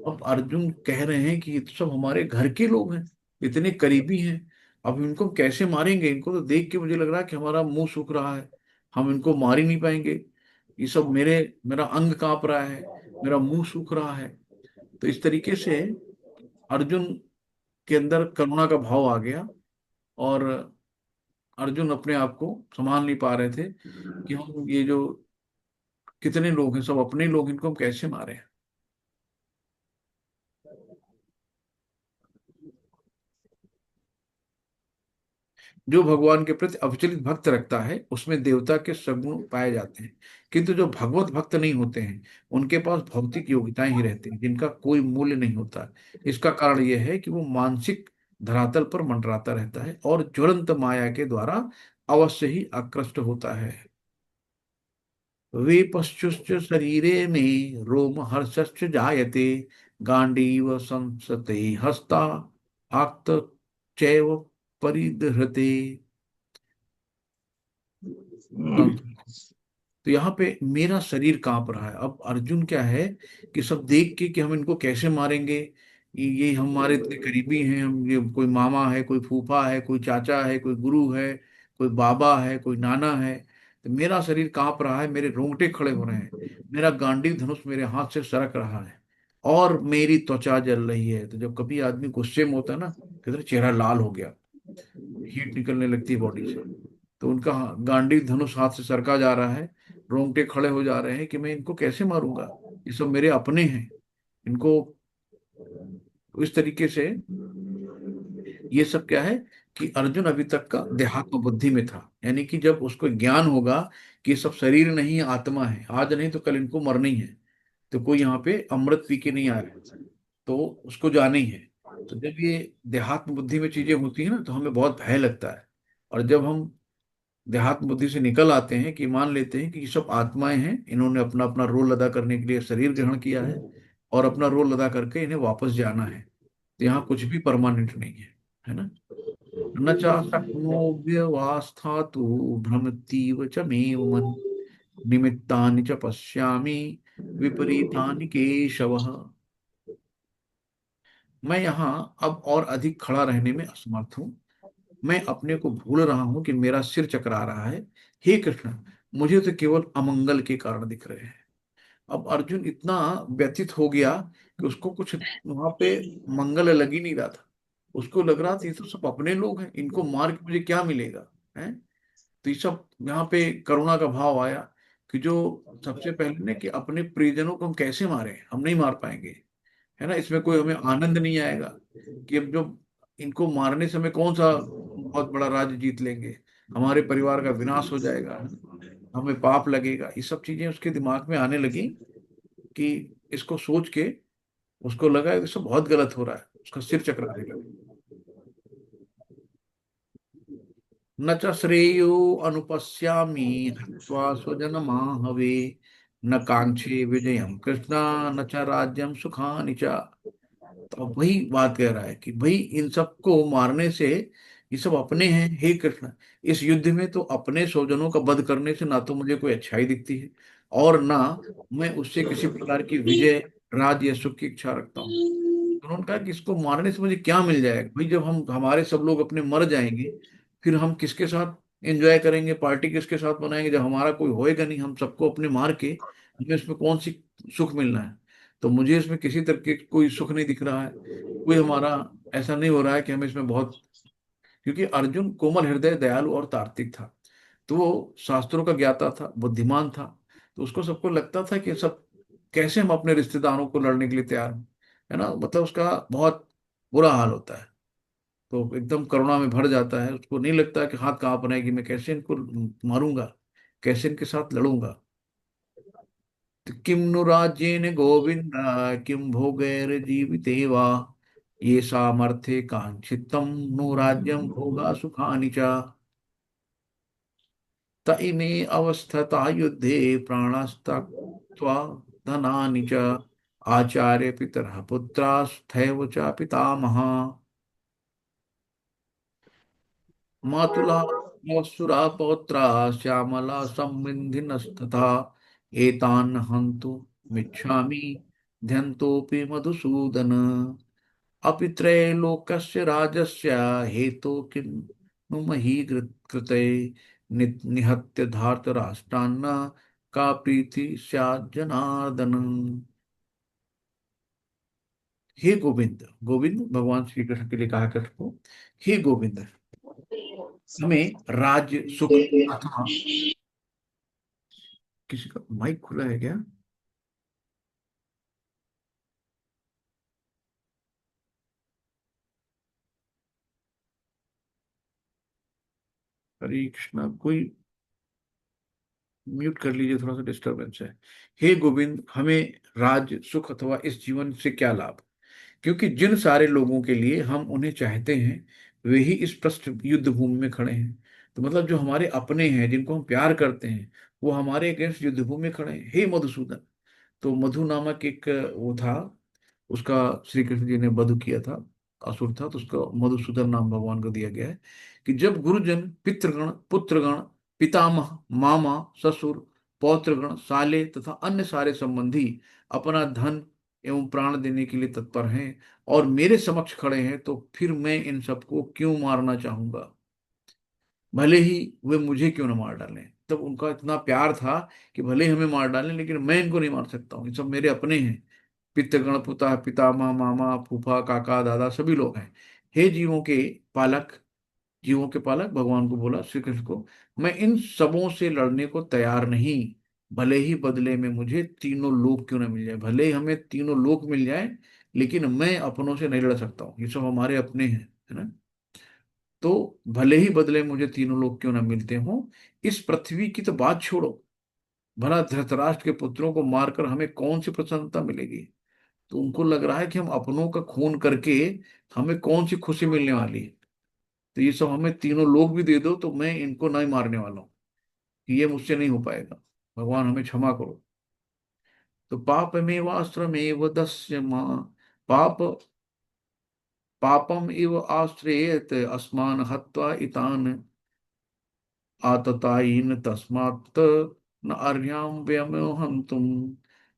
अब अर्जुन कह रहे हैं कि ये तो सब हमारे घर के लोग हैं, इतने करीबी हैं। अब इनको कैसे मारेंगे? इनको तो देख के मुझे लग रहा है कि हमारा मुंह सूख रहा है, हम इनको मार ही नहीं पाएंगे। ये सब मेरा अंग कांप रहा है, मेरा मुंह सूख रहा है। तो इस तरीके से अर्जुन के अंदर करुणा का भाव आ गया और अर्जुन अपने आप को संभाल नहीं पा रहे थे कि हम ये जो कितने लोग हैं, सब अपने लोग, इनको हम कैसे मारें। जो भगवान के प्रति अविचलित भक्त रखता है उसमें देवता के सगुण पाए जाते हैं, किंतु जो भगवत भक्त नहीं होते हैं उनके पास भौतिक योग्यताएं ही रहती हैं जिनका कोई मूल्य नहीं होता। इसका कारण यह है कि वो मानसिक धरातल पर मंडराता रहता है और ज्वलंत माया के द्वारा अवश्य ही आकृष्ट होता है। वे पश्चुश्च शरीरे में रोम हर्षश्च जायते गांडीव संसते हस्ता आक्त चैव परिदृहते। तो यहाँ पे मेरा शरीर कांप रहा है। अब अर्जुन क्या है कि सब देख के कि हम इनको कैसे मारेंगे, ये हमारे इतने करीबी हैं, हम ये कोई मामा है, कोई फूफा है, कोई चाचा है, कोई गुरु है, कोई बाबा है, कोई नाना है। तो मेरा शरीर कांप रहा है, मेरे रोंगटे खड़े हो रहे हैं, मेरा गांडीव धनुष मेरे हाथ से सरक रहा है और मेरी त्वचा जल रही है। तो जब कभी आदमी गुस्से में होता है ना, कहते हैं चेहरा लाल हो गया, हीट निकलने लगती है बॉडी से। तो उनका गांडीव धनुष हाथ से सरका जा रहा है, रोंगटे खड़े हो जा रहे हैं कि मैं इनको कैसे मारूंगा, ये सब मेरे अपने हैं, इनको। इस तरीके से ये सब क्या है कि अर्जुन अभी तक का देहात्म बुद्धि में था, यानी कि जब उसको ज्ञान होगा कि ये सब शरीर नहीं आत्मा है, आज नहीं तो कल इनको मरना ही है, तो कोई यहाँ पे अमृत पी के नहीं आया, तो उसको जाना ही है। तो जब ये देहात्म बुद्धि में चीजें होती है ना तो हमें बहुत भय लगता है। और जब हम देहात्म बुद्धि से निकल आते हैं कि मान लेते हैं कि ये सब आत्माएं हैं, इन्होंने अपना अपना रोल अदा करने के लिए शरीर ग्रहण किया है और अपना रोल अदा करके इन्हें वापस जाना है, तो यहाँ कुछ भी परमानेंट नहीं है ना। न चा शक्नो व्यवस्था तो भ्रमतीव च मे मन, निमित्तानि च पश्यामि विपरीतानि केशव। मैं यहाँ अब और अधिक खड़ा रहने में असमर्थ हूँ। मैं अपने को भूल रहा हूँ कि मेरा सिर चकरा रहा है। हे कृष्ण, मुझे तो केवल अमंगल के कारण दिख रहे हैं। अब अर्जुन इतना व्यथित हो गया कि उसको कुछ वहां पे मंगल लग ही नहीं रहा था। उसको लग रहा था ये तो सब अपने लोग हैं, इनको मार के मुझे क्या मिलेगा है। तो ये सब यहाँ पे करुणा का भाव आया कि जो सबसे पहले ने कि अपने परिजनों को हम कैसे मारे, हम नहीं मार पाएंगे, है ना। इसमें कोई हमें आनंद नहीं आएगा कि अब जो इनको मारने से हमें कौन सा बहुत बड़ा राज्य जीत लेंगे, हमारे परिवार का विनाश हो जाएगा, है ना? हमें पाप लगेगा। ये सब चीजें उसके दिमाग में आने लगी कि इसको सोच के उसको लगा कि सब बहुत गलत हो रहा है, उसका सिर चकराने लगा। न च श्रेयो अनुपश्यामि हत्वा स्वजनमाहवे, न कांक्षे विजयम कृष्णा, न च राज्यम सुखानि च। तो अब वही बात कह रहा है कि भाई इन सबको मारने से, ये सब अपने हैं हे कृष्ण, इस युद्ध में तो अपने स्वजनों का वध करने से ना तो मुझे कोई अच्छाई दिखती है और ना मैं उससे किसी प्रकार की विजय, राज या सुख की इच्छा रखता हूँ। तो उन्होंने कहा कि इसको मारने से मुझे क्या मिल जाएगा भाई, जब हम हमारे सब लोग अपने मर जाएंगे फिर हम किसके साथ एंजॉय करेंगे, पार्टी किसके साथ बनाएंगे जब हमारा कोई होएगा नहीं, हम सबको अपने मार के हमें इसमें कौन सी सुख मिलना है। तो मुझे इसमें किसी तरह के कोई सुख नहीं दिख रहा है, कोई हमारा ऐसा नहीं हो रहा है कि हमें इसमें बहुत, क्योंकि अर्जुन कोमल हृदय, दयालु और तार्किक था। तो वो शास्त्रों का ज्ञाता था, बुद्धिमान था। तो उसको सबको लगता था कि सब कैसे हम अपने रिश्तेदारों को लड़ने के लिए तैयार हैं, है ना। मतलब उसका बहुत बुरा हाल होता है। तो एकदम करुणा में भर जाता है, उसको नहीं लगता कि हाथ कहाँ पर है कि मैं कैसे इनको मारूंगा, कैसे इनके साथ लड़ूंगा। तो किम नु राज्येन गोविंद, किम भोगैर जीविते वा, ये सामर्थ्य कांक्षितम नु राज्यम भोगा सुखानि च। त इमे अवस्थता युद्धे प्राणस्तक्त्वा धनानि च, आचार्य पितरः पुत्रास्तैव च पितामहः, मातुला सुरा पौत्रा श्यामला संविन्धिनस्तथा, एतान् हन्तु मिच्छामि ध्यन्तोऽपि मधुसूदन। अपि त्रैलोक्यस्य राजस्य हेतो किं नु मही कृते, निहत्य धार्तराष्ट्रान्न का प्रीति स्यात् जनार्दन। हे गोविंद, गोविंद भगवान श्री कृष्ण के लिए कहा कृष्ण को, हे गोविंद, हमें राज्य सुख अथवा, किसी का माइक खुला है क्या? हरे कृष्णा, कोई म्यूट कर लीजिए, थोड़ा सा डिस्टरबेंस है। हे गोविंद, हमें राज सुख अथवा इस जीवन से क्या लाभ, क्योंकि जिन सारे लोगों के लिए हम उन्हें चाहते हैं वे ही इस प्रस्थ युद्ध भूमि में खड़े हैं। तो मतलब जो हमारे अपने हैं, जिनको हम प्यार करते हैं, वो हमारे अगेंस्ट युद्ध भूमि में खड़े हैं। हे मधुसूदन, तो मधु नामक एक वो था, उसका श्री कृष्ण जी ने वध किया था, असुर था, तो उसका मधुसूदन नाम भगवान को दिया गया है। कि जब गुरुजन, पितृगण, पुत्रगण, पितामह, मामा, ससुर, पौत्रगण, साले तथा अन्य सारे संबंधी अपना धन एवं प्राण देने के लिए तत्पर हैं और मेरे समक्ष खड़े हैं, तो फिर मैं इन सबको क्यों मारना चाहूंगा, भले ही वे मुझे क्यों न मार डालें। तब उनका इतना प्यार था कि भले ही हमें मार डालें लेकिन मैं इनको नहीं मार सकता हूँ, ये सब मेरे अपने हैं। पितृगण, पुता, पितामह, मामा, फूफा, काका, दादा सभी लोग हैं। हे जीवों के पालक, जीवों के पालक भगवान को बोला श्री कृष्ण को, मैं इन सबों से लड़ने को तैयार नहीं, भले ही बदले में मुझे तीनों लोक क्यों न मिल जाए, भले ही हमें तीनों लोक मिल जाए, लेकिन मैं अपनों से नहीं लड़ सकता हूँ, ये सब हमारे अपने हैं, है ना। तो भले ही बदले मुझे तीनों लोग क्यों ना मिलते हों, इस पृथ्वी की तो बात छोड़ो, भला धृतराष्ट्र के पुत्रों को मारकर हमें कौन सी प्रसन्नता मिलेगी। तो उनको लग रहा है कि हम अपनों का खून करके हमें कौन सी खुशी मिलने वाली है। तो ये सब हमें तीनों लोग भी दे दो तो मैं इनको नहीं मारने वाला हूँ, कि ये मुझसे नहीं हो पाएगा, भगवान हमें क्षमा करो। तो पापमेवास्त्रमेव दस्य मां, पाप पापम इव आश्रयेत अस्मान् हत्वा इतान् आततायिन तस्मात् न अर्ह्याम व्यमो हन्तुम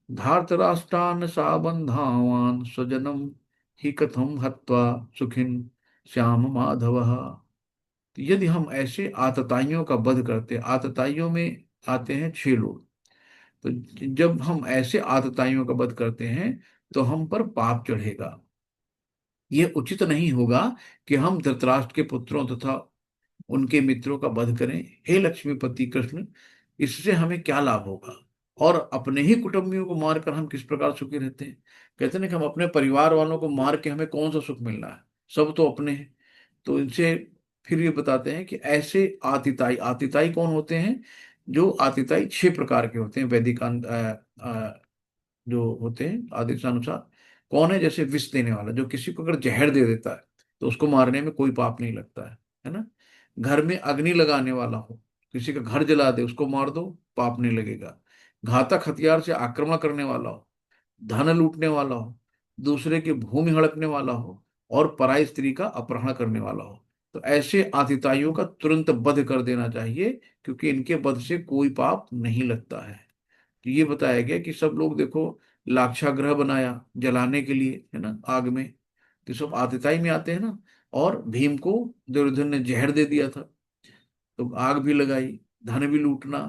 धार्तराष्ट्रान् सा बन्धावान् स्वजनम ही कथम हत्वा सुखिन श्याम माधवः। तो यदि हम ऐसे आतताइयों का वध करते, आतताइयों में आते हैं 6 लोग, तो जब हम ऐसे आतताइयों का वध करते हैं तो हम पर पाप चढ़ेगा। ये उचित नहीं होगा कि हम धृतराष्ट्र के पुत्रों तथा उनके मित्रों का वध करें। हे लक्ष्मीपति कृष्ण, इससे हमें क्या लाभ होगा, और अपने ही कुटुंबियों को मारकर हम किस प्रकार सुखी रहते हैं। कहते हैं ना कि हम अपने परिवार वालों को मार के हमें कौन सा सुख मिलना है, सब तो अपने हैं। तो इनसे फिर ये बताते हैं कि ऐसे आतिताई, आतिताई कौन होते हैं? जो आतिताई 6 प्रकार के होते हैं वैदिक जो होते हैं आदेश अनुसार। कौन है? जैसे विष देने वाला, जो किसी को अगर जहर दे देता है तो उसको मारने में कोई पाप नहीं लगता है ना। घर में अग्नि लगाने वाला हो, किसी का घर जला दे, उसको मार दो, पाप नहीं लगेगा। घातक हथियार से आक्रमण करने वाला हो, धन लूटने वाला हो, दूसरे की भूमि हड़पने वाला हो, और पराई स्त्री का अपहरण करने वाला हो, तो ऐसे आतिताइयों का तुरंत वध कर देना चाहिए, क्योंकि इनके वध से कोई पाप नहीं लगता है। तो ये बताया गया कि सब लोग देखो, लाक्षागृह बनाया जलाने के लिए, है ना, आग में, तो सब आतिताई में आते हैं ना। और भीम को दुर्योधन ने जहर दे दिया था, तो आग भी लगाई, धन भी लूटना,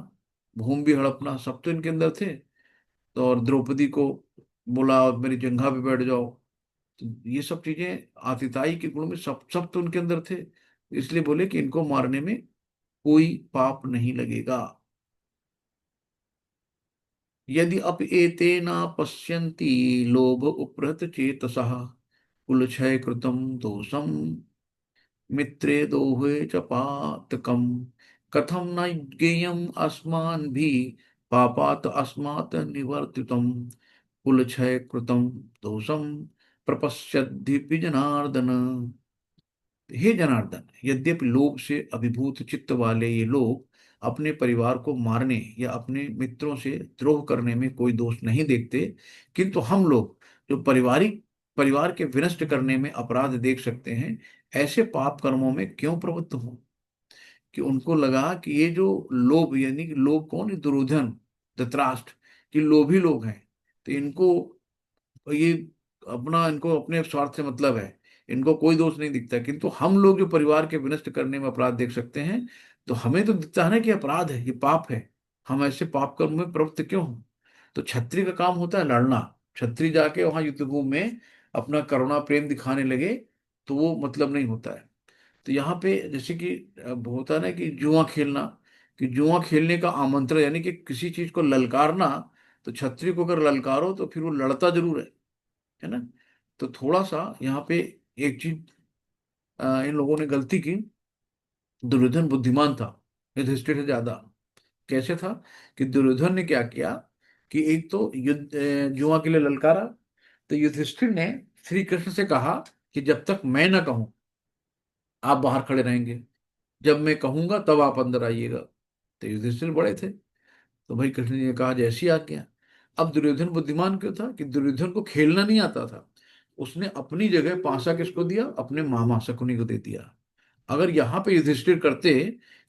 भूमि भी हड़पना, सब तो इनके अंदर थे। तो और द्रौपदी को बोला और मेरी जंघा पे बैठ जाओ, तो ये सब चीजें आतिताई के गुण में सब सब तो उनके अंदर थे। इसलिए बोले कि इनको मारने में कोई पाप नहीं लगेगा। यदि अप एतेन पश्यन्ति लोभ उपहृत चेतसः कुलक्षय कृतं दोषम मित्रे दोहे च पातकम कथम न ज्ञेयम अस्माभिः पापात् अस्मात् निवर्तितम् कुलक्षय कृतं दोषम प्रपश्यद्भिः जनार्दन। हे जनार्दन, यद्यपि लोभ से अभिभूत चित्त वाले ये लोग अपने परिवार को मारने या अपने मित्रों से द्रोह करने में कोई दोष नहीं देखते, किंतु हम लोग जो पारिवारिक परिवार के विनष्ट करने में अपराध देख सकते हैं, ऐसे पाप कर्मों में क्यों प्रवृत्त हों? कि उनको लगा कि ये जो लोभ, यानी कि लोभ कौन है? दुर्योधन, धृतराष्ट्र, ये लोभी लोग हैं, तो इनको ये अपना, इनको अपने स्वार्थ से मतलब है, इनको कोई दोष नहीं दिखता। किंतु हम लोग जो परिवार के विनष्ट करने में अपराध देख सकते हैं, तो हमें तो दिखता है ना कि अपराध है, ये पाप है, हम ऐसे पाप कर्म में प्रवृत्त क्यों हो? तो क्षत्रिय का काम होता है लड़ना। क्षत्रिय जाके वहां युद्ध भूमि में अपना करुणा प्रेम दिखाने लगे तो वो मतलब नहीं होता है। तो यहाँ पे जैसे कि होता है ना कि जुआ खेलना, कि जुआ खेलने का आमंत्रण, यानी कि किसी चीज को ललकारना। तो क्षत्रिय को अगर ललकारो तो फिर वो लड़ता जरूर है ना। तो थोड़ा सा यहाँ पे एक चीज इन लोगों ने गलती की। दुर्योधन बुद्धिमान था युधिष्ठिर से ज्यादा। कैसे था? कि दुर्योधन ने क्या किया कि एक तो युद्ध जुआ के लिए ललकारा। तो युधिष्ठिर ने श्री कृष्ण से कहा कि जब तक मैं ना कहूं आप बाहर खड़े रहेंगे, जब मैं कहूंगा तब आप अंदर आइएगा। तो युधिष्ठिर बड़े थे, तो भाई कृष्ण जी ने कहा जैसी आज्ञा। अब दुर्योधन बुद्धिमान क्यों था? कि दुर्योधन को खेलना नहीं आता था। उसने अपनी जगह पासा किसको दिया? अपने मामा शकुनी को दे दिया। अगर यहाँ पे युधिष्ठिर करते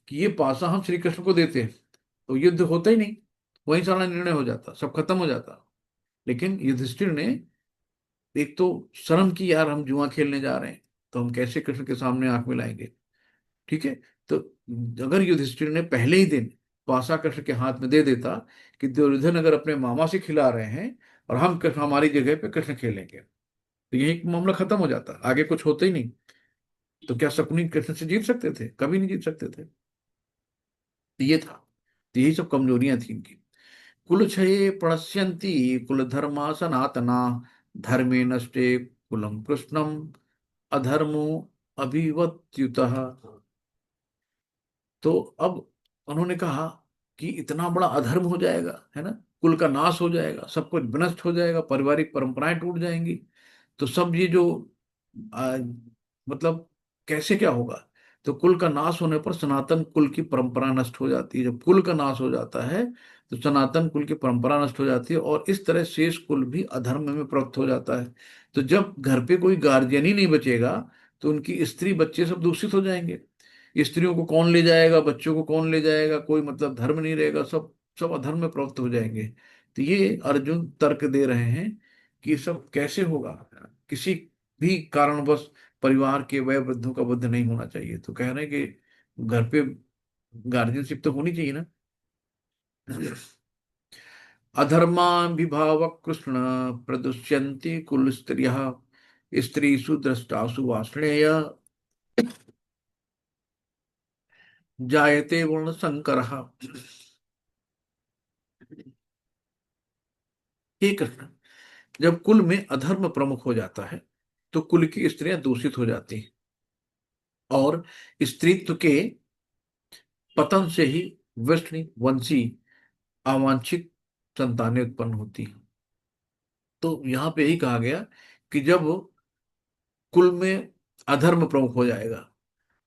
कि ये पासा हम श्री कृष्ण को देते, तो युद्ध होता ही नहीं, वही सारा निर्णय हो जाता, सब खत्म हो जाता। लेकिन युधिष्ठिर ने एक तो शर्म की, यार हम जुआ खेलने जा रहे हैं, तो हम कैसे कृष्ण के सामने आंख मिलाएंगे? ठीक है। तो अगर युधिष्ठिर ने पहले ही दिन पासा कृष्ण के हाथ में दे देता कि दुर्योधन अगर अपने मामा से खिला रहे हैं और हम कृष्ण हमारी जगह पे कृष्ण खेलेंगे, तो यही मामला खत्म हो जाता, आगे कुछ होता ही नहीं। तो क्या शकुनी कृष्ण से जीत सकते थे? कभी नहीं जीत सकते थे। तो ये था, तो यही सब कमजोरियां थी इनकी। कुल क्षये प्रणश्यन्ति कुल धर्मा सनातना धर्मे नष्टे कुलम कृष्णम अधर्मो अभिवत्युतः। तो अब उन्होंने कहा कि इतना बड़ा अधर्म हो जाएगा, है ना। कुल का नाश हो जाएगा, सब कुछ विनष्ट हो जाएगा, पारिवारिक परंपराएं टूट जाएंगी। तो सब ये जो आ, मतलब कैसे क्या होगा? तो कुल का नाश होने पर सनातन कुल की परंपरा नष्ट हो जाती है। जब कुल का नाश हो जाता है तो सनातन कुल की परंपरा नष्ट हो जाती है, और इस तरह शेष कुल भी अधर्म में प्रवृत्त हो जाता है। तो जब घर पे कोई गार्जियन ही नहीं बचेगा तो उनकी स्त्री बच्चे सब दूषित हो जाएंगे। स्त्रियों को कौन ले जाएगा, बच्चों को कौन ले जाएगा, कोई मतलब धर्म नहीं रहेगा, सब सब अधर्म में प्रवृत्त हो जाएंगे। तो ये अर्जुन तर्क दे रहे हैं कि ये सब कैसे होगा। किसी भी कारणवश परिवार के वय वृद्धों का वध नहीं होना चाहिए। तो कह रहे हैं कि घर पे गार्जियनशिप तो होनी चाहिए ना। अधर्मा विभाव कृष्ण प्रदुष्यन्ति कुल स्त्रियः स्त्रीषु दृष्टासु वार्ष्णेय जायते वर्ण संकरः। हे कृष्ण, जब कुल में अधर्म प्रमुख हो जाता है तो कुल की स्त्रियां दूषित हो जाती हैं, और स्त्रीत्व के पतन से ही वृष्णि वंशी अवांछित संतानें उत्पन्न होती हैं। तो यहां पे ही कहा गया कि जब कुल में अधर्म प्रमुख हो जाएगा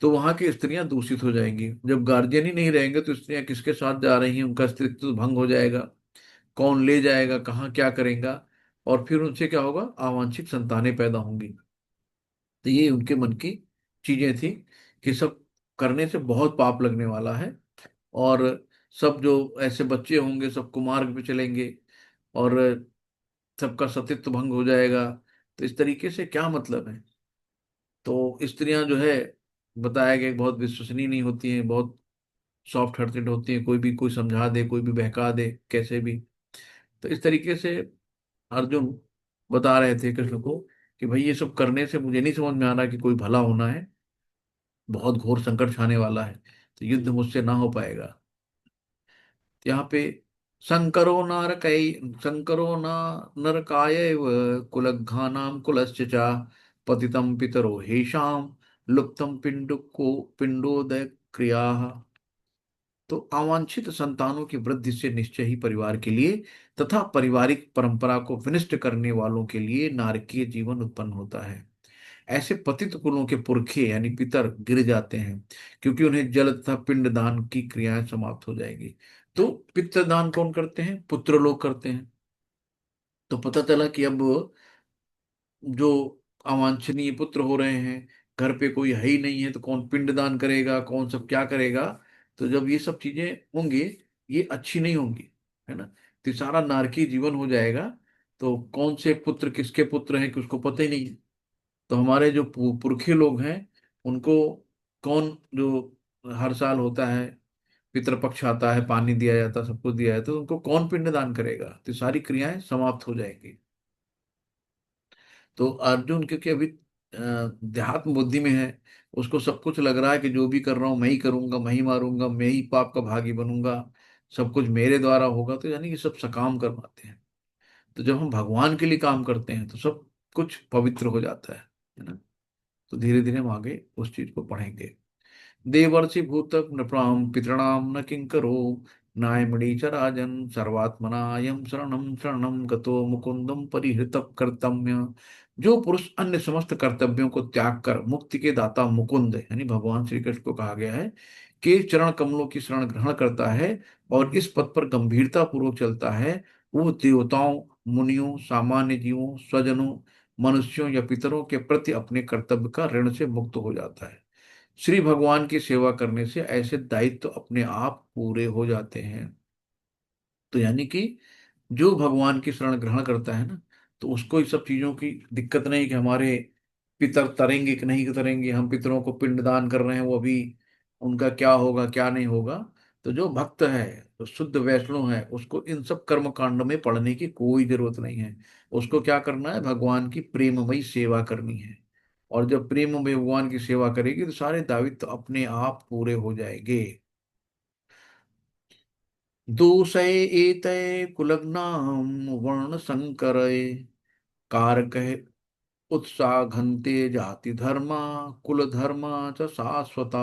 तो वहां की स्त्रियां दूषित हो जाएंगी। जब गार्जियन ही नहीं रहेंगे तो स्त्रियां किसके साथ जा रही हैं, उनका अस्तित्व भंग हो जाएगा। कौन ले जाएगा, कहाँ क्या करेगा, और फिर उनसे क्या होगा, अवांछित संतानें पैदा होंगी। तो ये उनके मन की चीजें थी कि सब करने से बहुत पाप लगने वाला है, और सब जो ऐसे बच्चे होंगे सब कुमार्ग पे चलेंगे, और सबका सतीत्व भंग हो जाएगा। तो इस तरीके से क्या मतलब है? तो स्त्रियां जो है, बताया गया कि बहुत विश्वसनीय नहीं होती हैं, बहुत सॉफ्ट हार्टेड होती हैं, कोई भी कोई समझा दे, कोई भी बहका दे कैसे भी। तो इस तरीके से अर्जुन बता रहे थे कृष्ण को कि भाई ये सब करने से मुझे नहीं समझ में आ रहा कि कोई भला होना है, बहुत घोर संकट छाने वाला है, तो युद्ध मुझसे ना हो पाएगा। यहाँ पे शंकरो नारकै शंकरो न नरकायैव कुलघ्नानां कुलस्य च पतितं पितरो हेषां लुप्तं पिंडोदय क्रियाः। तो अवांछित संतानों की वृद्धि से निश्चय ही परिवार के लिए तथा पारिवारिक परंपरा को विनष्ट करने वालों के लिए नारकीय जीवन उत्पन्न होता है। ऐसे पतित कुलों के पुरखे यानी पितर गिर जाते हैं, क्योंकि उन्हें जल तथा पिंड दान की क्रियाएं समाप्त हो जाएगी। तो पितृदान कौन करते हैं? पुत्र लोग करते हैं। तो पता चला कि अब जो अवांछनीय पुत्र हो रहे हैं, घर पे कोई है ही नहीं है, तो कौन पिंडदान करेगा, कौन सब क्या करेगा? तो जब ये सब चीजें होंगी, ये अच्छी नहीं होंगी, है ना। तो ये सारा नारकीय जीवन हो जाएगा। तो कौन से पुत्र किसके पुत्र हैं कि उसको पता ही नहीं है। तो हमारे जो पुरखे लोग हैं उनको कौन, जो हर साल होता है पितृपक्ष आता है, पानी दिया जाता है, सब कुछ दिया जाता है, तो उनको कौन पिंडदान करेगा? तो ये सारी क्रियाएं समाप्त हो जाएंगी। तो अर्जुन क्योंकि अभी देहात्म बुद्धि में है, उसको सब कुछ लग रहा है कि जो भी कर रहा हूं मैं ही करूंगा, मैं ही मारूंगा, मैं ही पाप का भागी बनूंगा, सब कुछ मेरे द्वारा होगा। तो यानी कि सब सकाम करवाते हैं। तो जब हम भगवान के लिए काम करते हैं तो सब कुछ पवित्र हो जाता है ना। तो धीरे धीरे हम आगे उस चीज को पढ़ेंगे। देवर्षि भूत नृणाम पितृणाम न किंकरो नायमणि च राजन सर्वात्मनायम शरणम शरणम गतो मुकुंदम परिहृत कर्तव्य। जो पुरुष अन्य समस्त कर्तव्यों को त्याग कर मुक्ति के दाता मुकुंद यानी भगवान श्री कृष्ण को कहा गया है के चरण कमलों की शरण ग्रहण करता है और इस पथ पर गंभीरता पूर्वक चलता है, वो देवताओं, मुनियों, सामान्य जीवों, स्वजनों, मनुष्यों या पितरों के प्रति अपने कर्तव्य का ऋण से मुक्त हो जाता है। श्री भगवान की सेवा करने से ऐसे दायित्व अपने आप पूरे हो जाते हैं। तो यानी कि जो भगवान की शरण ग्रहण करता है ना, तो उसको इस सब चीजों की दिक्कत नहीं कि हमारे पितर तरेंगे कि नहीं तरेंगे, हम पितरों को पिंडदान कर रहे हैं, वो अभी उनका क्या होगा क्या नहीं होगा। तो जो भक्त है, जो शुद्ध वैष्णव है, उसको इन सब कर्म कांड में पड़ने की कोई जरूरत नहीं है। उसको क्या करना है? भगवान की प्रेममयी सेवा करनी है। और जब प्रेम में भगवान की सेवा करेगी तो सारे दायित्व अपने आप पूरे हो जाएंगे। दोषे एतय कुलग्नाम वर्ण संकरय कारक उत्साघन्ते जाति धर्मा कुल धर्मा च शाश्वता।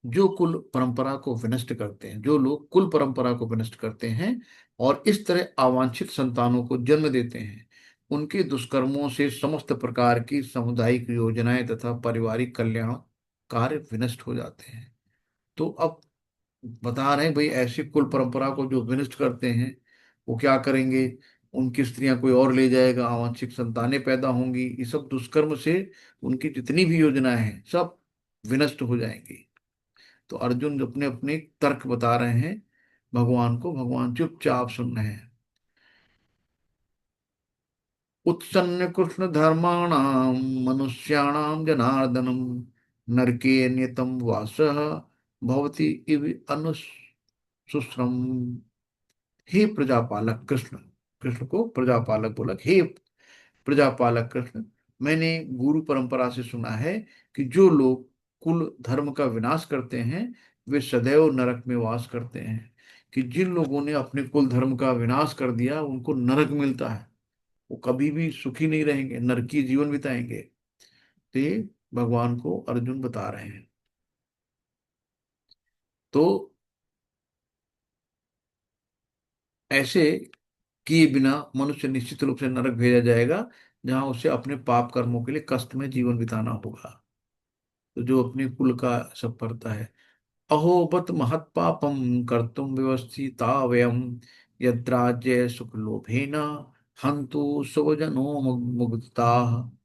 जो कुल परंपरा को विनष्ट करते हैं, जो लोग कुल परंपरा को विनष्ट करते हैं और इस तरह अवांछित संतानों को जन्म देते हैं, उनके दुष्कर्मों से समस्त प्रकार की सामुदायिक योजनाएं तथा पारिवारिक कल्याण कार्य विनष्ट हो जाते हैं। तो अब बता रहे हैं भाई, ऐसी कुल परंपरा को जो विनष्ट करते हैं वो क्या करेंगे, उनकी स्त्रियां कोई और ले जाएगा, आवांशिक संतानें पैदा होंगी, ये सब दुष्कर्म से उनकी जितनी भी योजनाएं हैं सब विनष्ट हो जाएंगी। तो अर्जुन अपने अपने तर्क बता रहे हैं भगवान को, भगवान चुपचाप सुन रहे हैं। उत्सन्न कृष्ण धर्माणाम मनुष्याणाम जनार्दनम नरके नियतम वासः भवति इव अनुसुश्रम। हे प्रजापालक कृष्ण, कृष्ण को प्रजापालक बोला, हे प्रजापालक कृष्ण, मैंने गुरु परंपरा से सुना है कि जो लोग कुल धर्म का विनाश करते हैं वे सदैव नरक में वास करते हैं। कि जिन लोगों ने अपने कुल धर्म का विनाश कर दिया उनको नरक मिलता है, वो कभी भी सुखी नहीं रहेंगे, नरकीय जीवन बिताएंगे। तो ये भगवान को अर्जुन बता रहे हैं। तो ऐसे किए बिना मनुष्य निश्चित रूप से नरक भेजा जाएगा, जहां उसे अपने पाप कर्मों के लिए कष्ट में जीवन बिताना होगा। तो जो अपने कुल का सब करता है, अहो बत महत पापम कर्तुम व्यवस्थिता वयम यद्राज्य सुख लोभेन हंतु स्वजनो मुग्धता।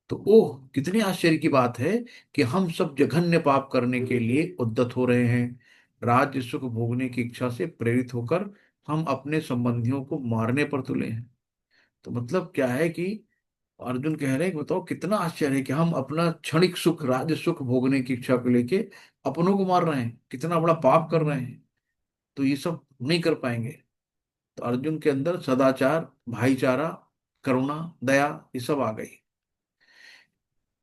तो ओह, कितनी आश्चर्य की बात है कि हम सब जघन्य पाप करने के लिए उद्यत हो रहे हैं। राज्य सुख भोगने की इच्छा से प्रेरित होकर हम अपने संबंधियों को मारने पर तुले हैं। तो मतलब क्या है कि अर्जुन कह रहे हैं कि बताओ कितना आश्चर्य है कि हम अपना क्षणिक सुख, राज्य सुख भोगने की इच्छा को लेके अपनों को मार रहे हैं, कितना बड़ा पाप कर रहे हैं। तो ये सब नहीं कर पाएंगे। तो अर्जुन के अंदर सदाचार, भाईचारा, करुणा, दया ये सब आ गई।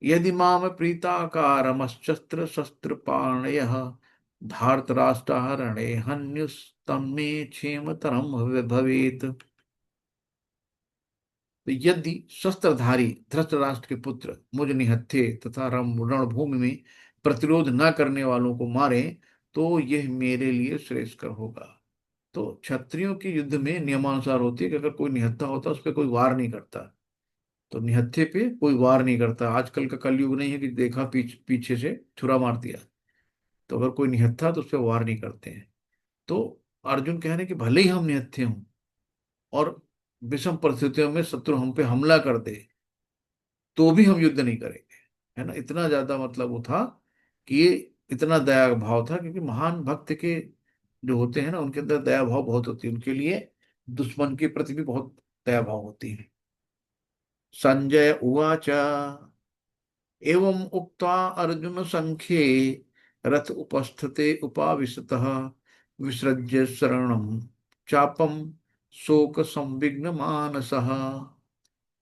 यदि माम प्रीताकारमश्चस्त्र शस्त्र पाणयः धार्तराष्ट्रहरणे हन्युस्तमे क्षेमतरम भवेत्। तो यदि शस्त्रधारी धृतराष्ट्र के पुत्र मुझ निहत्थे तथा रणभूमि में प्रतिरोध न करने वालों को मारे तो यह मेरे लिए श्रेयस्कर होगा। तो क्षत्रियों की युद्ध में नियमानुसार होती है कि अगर कोई निहत्था होता है उस पर कोई वार नहीं करता। तो निहत्थे पे कोई वार नहीं करता। आजकल का कलयुग नहीं है कि देखा पीछे से छुरा मार दिया। तो अगर कोई निहत्था तो उस पर वार नहीं करते हैं। तो अर्जुन कह रहे हैं कि भले ही हम निहत्थे हों और विषम परिस्थितियों में शत्रु हम पे हमला कर दे तो भी हम युद्ध नहीं करेंगे। है ना, इतना ज्यादा मतलब वो था कि ये इतना दया भाव था, क्योंकि महान भक्त के जो होते हैं ना उनके अंदर दया भाव बहुत होती है, उनके लिए दुश्मन के प्रति भी बहुत दया भाव होती है। संजय उवाच एवं उक्त्वा अर्जुन संख्ये रथ उपस्थिते उपाविशतः विसृज्य शरणं चापम शोक संविघ्न मानसः।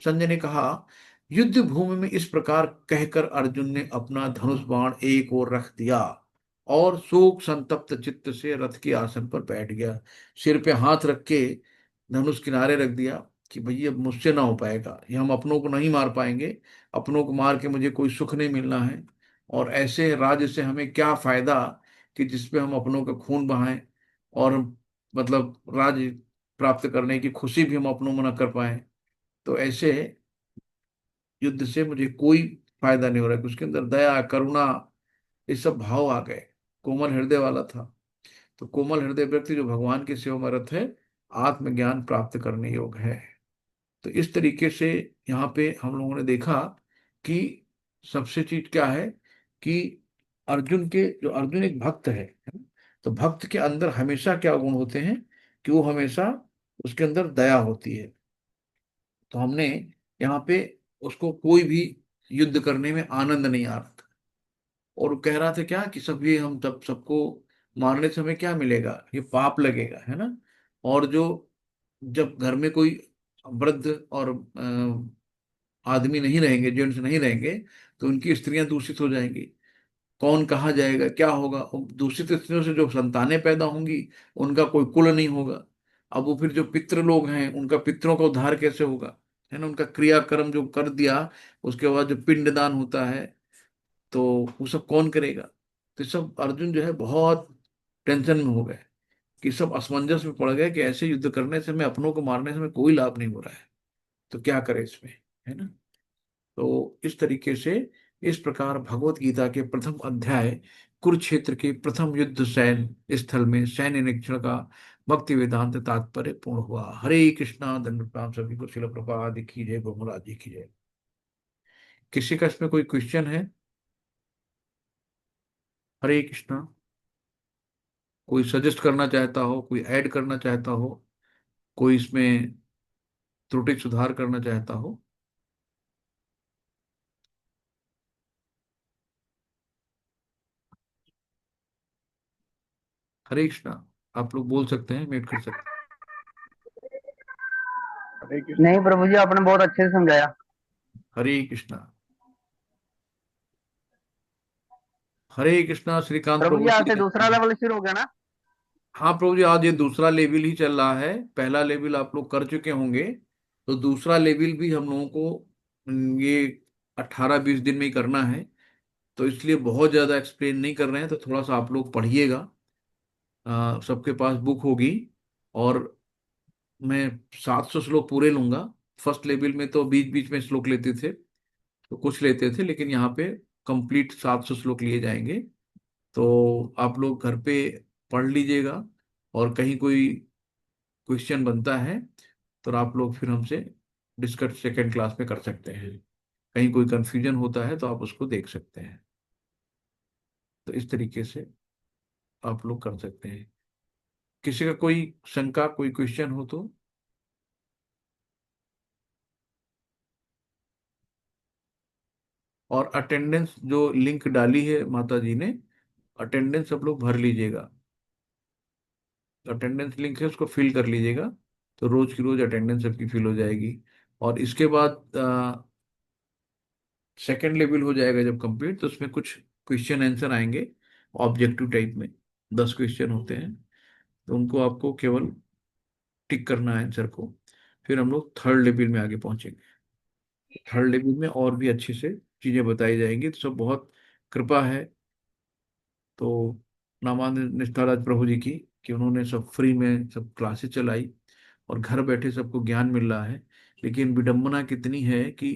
संजय ने कहा, युद्ध भूमि में इस प्रकार कहकर अर्जुन ने अपना धनुष बाण एक ओर रख दिया और शोक संतप्त चित्त से रथ के आसन पर बैठ गया। सिर पे हाथ रख के धनुष किनारे रख दिया कि भैया अब मुझसे ना हो पाएगा, ये हम अपनों को नहीं मार पाएंगे, अपनों को मार के मुझे कोई सुख नहीं मिलना है। और ऐसे राज्य से हमें क्या फायदा कि जिसपे हम अपनों का खून बहाएं और मतलब राज्य प्राप्त करने की खुशी भी हम अपनों में न कर पाए। तो ऐसे युद्ध से मुझे कोई फायदा नहीं हो रहा है। उसके अंदर दया, करुणा, ये सब भाव आ गए। कोमल हृदय वाला था। तो कोमल हृदय व्यक्ति जो भगवान की सेवा में रत है, आत्मज्ञान प्राप्त करने योग्य है। तो इस तरीके से यहाँ पे हम लोगों ने देखा कि सबसे चीज क्या है कि अर्जुन के, जो अर्जुन एक भक्त है ना? तो भक्त के अंदर हमेशा क्या गुण होते हैं कि वो हमेशा उसके अंदर दया होती है। तो हमने यहाँ पे उसको कोई भी युद्ध करने में आनंद नहीं आ रहा था। और वो कह रहा था क्या कि सभी हम तब सबको मारने से हमें क्या मिलेगा, ये पाप लगेगा, है ना। और जो जब घर में कोई वृद्ध और आदमी नहीं रहेंगे, जेंट्स नहीं रहेंगे, तो उनकी स्त्रियां दूषित हो जाएंगी। कौन कहाँ जाएगा, क्या होगा। और दूषित स्त्रियों से जो संतानें पैदा होंगी उनका कोई कुल नहीं होगा। अब वो फिर जो पितृ लोग हैं उनका पितरों का उद्धार कैसे होगा, है ना। उनका क्रियाकर्म जो कर दिया उसके बाद जो पिंडदान होता है तो वो सब कौन करेगा। तो सब अर्जुन जो है बहुत टेंशन में हो गए, कि सब असमंजस में पड़ गए कि ऐसे युद्ध करने से हमें, अपनों को मारने से हमें कोई लाभ नहीं हो रहा है, तो क्या करें इसमें, है ना। तो इस तरीके से, इस प्रकार भगवत गीता के प्रथम अध्याय, कुरुक्षेत्र के प्रथम युद्ध सैन्य स्थल में सैन्य निरीक्षण का भक्ति वेदांत तात्पर्य पूर्ण हुआ। हरे कृष्णा, दंड प्रणाम सभी को। शिल प्रभुपाद की जय, गौ महाराज जी की जय। किसी का इसमें कोई क्वेश्चन है? हरे कृष्णा। कोई सजेस्ट करना चाहता हो, कोई ऐड करना चाहता हो, कोई इसमें त्रुटि सुधार करना चाहता हो? हरे कृष्णा। आप लोग बोल सकते हैं, मेट कर सकते नहीं प्रभु जी, आपने बहुत अच्छे से समझाया। हैं। हरे कृष्णा। हरे कृष्णा। श्रीकांत प्रभु जी प्रभु आज जी। से दूसरा लेवल शुरू हो गया ना? हाँ प्रभु जी, आज ये दूसरा लेवल ही चल रहा है। पहला लेवल आप लोग कर चुके होंगे, तो दूसरा लेवल भी हम लोगों को ये 18-20 दिन में ही करना है। तो इसलिए बहुत ज्यादा एक्सप्लेन नहीं कर रहे हैं, तो थोड़ा सा आप लोग पढ़िएगा। सबके पास बुक होगी, और मैं 700 श्लोक पूरे लूंगा। फर्स्ट लेवल में तो बीच बीच में श्लोक लेते थे, तो कुछ लेते थे, लेकिन यहाँ पे कंप्लीट 700 श्लोक लिए जाएंगे। तो आप लोग घर पे पढ़ लीजिएगा, और कहीं कोई क्वेश्चन बनता है तो आप लोग फिर हमसे डिस्कस सेकेंड क्लास में कर सकते हैं। कहीं कोई कंफ्यूजन होता है तो आप उसको देख सकते हैं। तो इस तरीके से आप लोग कर सकते हैं। किसी का कोई शंका, कोई क्वेश्चन हो तो? और अटेंडेंस जो लिंक डाली है माता जी ने, अटेंडेंस सब लोग भर लीजिएगा। अटेंडेंस लिंक है, उसको फिल कर लीजिएगा, तो रोज की रोज अटेंडेंस सबकी फिल हो जाएगी। और इसके बाद सेकेंड लेवल हो जाएगा जब कंप्लीट, तो उसमें कुछ क्वेश्चन आंसर आएंगे ऑब्जेक्टिव टाइप में। 10 क्वेश्चन होते हैं, तो उनको आपको केवल टिक करना है आंसर को। फिर हम लोग थर्ड लेवल में आगे पहुंचेंगे। थर्ड लेवल में और भी अच्छे से चीजें बताई जाएंगी। तो सब बहुत कृपा है, तो नामान्य निष्ठाराज प्रभु जी की, कि उन्होंने सब फ्री में सब क्लासेस चलाई, और घर बैठे सबको ज्ञान मिल रहा है। लेकिन विडंबना कितनी है कि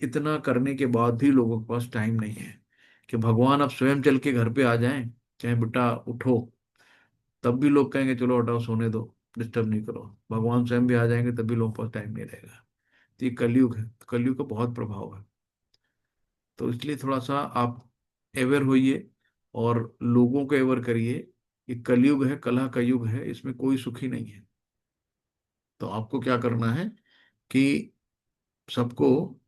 इतना करने के बाद भी लोगों के पास टाइम नहीं है, कि भगवान अब स्वयं चल के घर पे आ जाएं, चाहे बेटा उठो, तब भी लोग कहेंगे चलो हटाओ, सोने दो, डिस्टर्ब नहीं करो। भगवान स्वयं भी आ जाएंगे तब भी लोगों के पास टाइम नहीं रहेगा। तो ये कलयुग है, तो कलयुग का बहुत प्रभाव है। तो इसलिए थोड़ा सा आप अवेयर होइए, और लोगों को अवेयर करिए। ये कलयुग है, कलह का युग है, इसमें कोई सुखी नहीं है। तो आपको क्या करना है कि सबको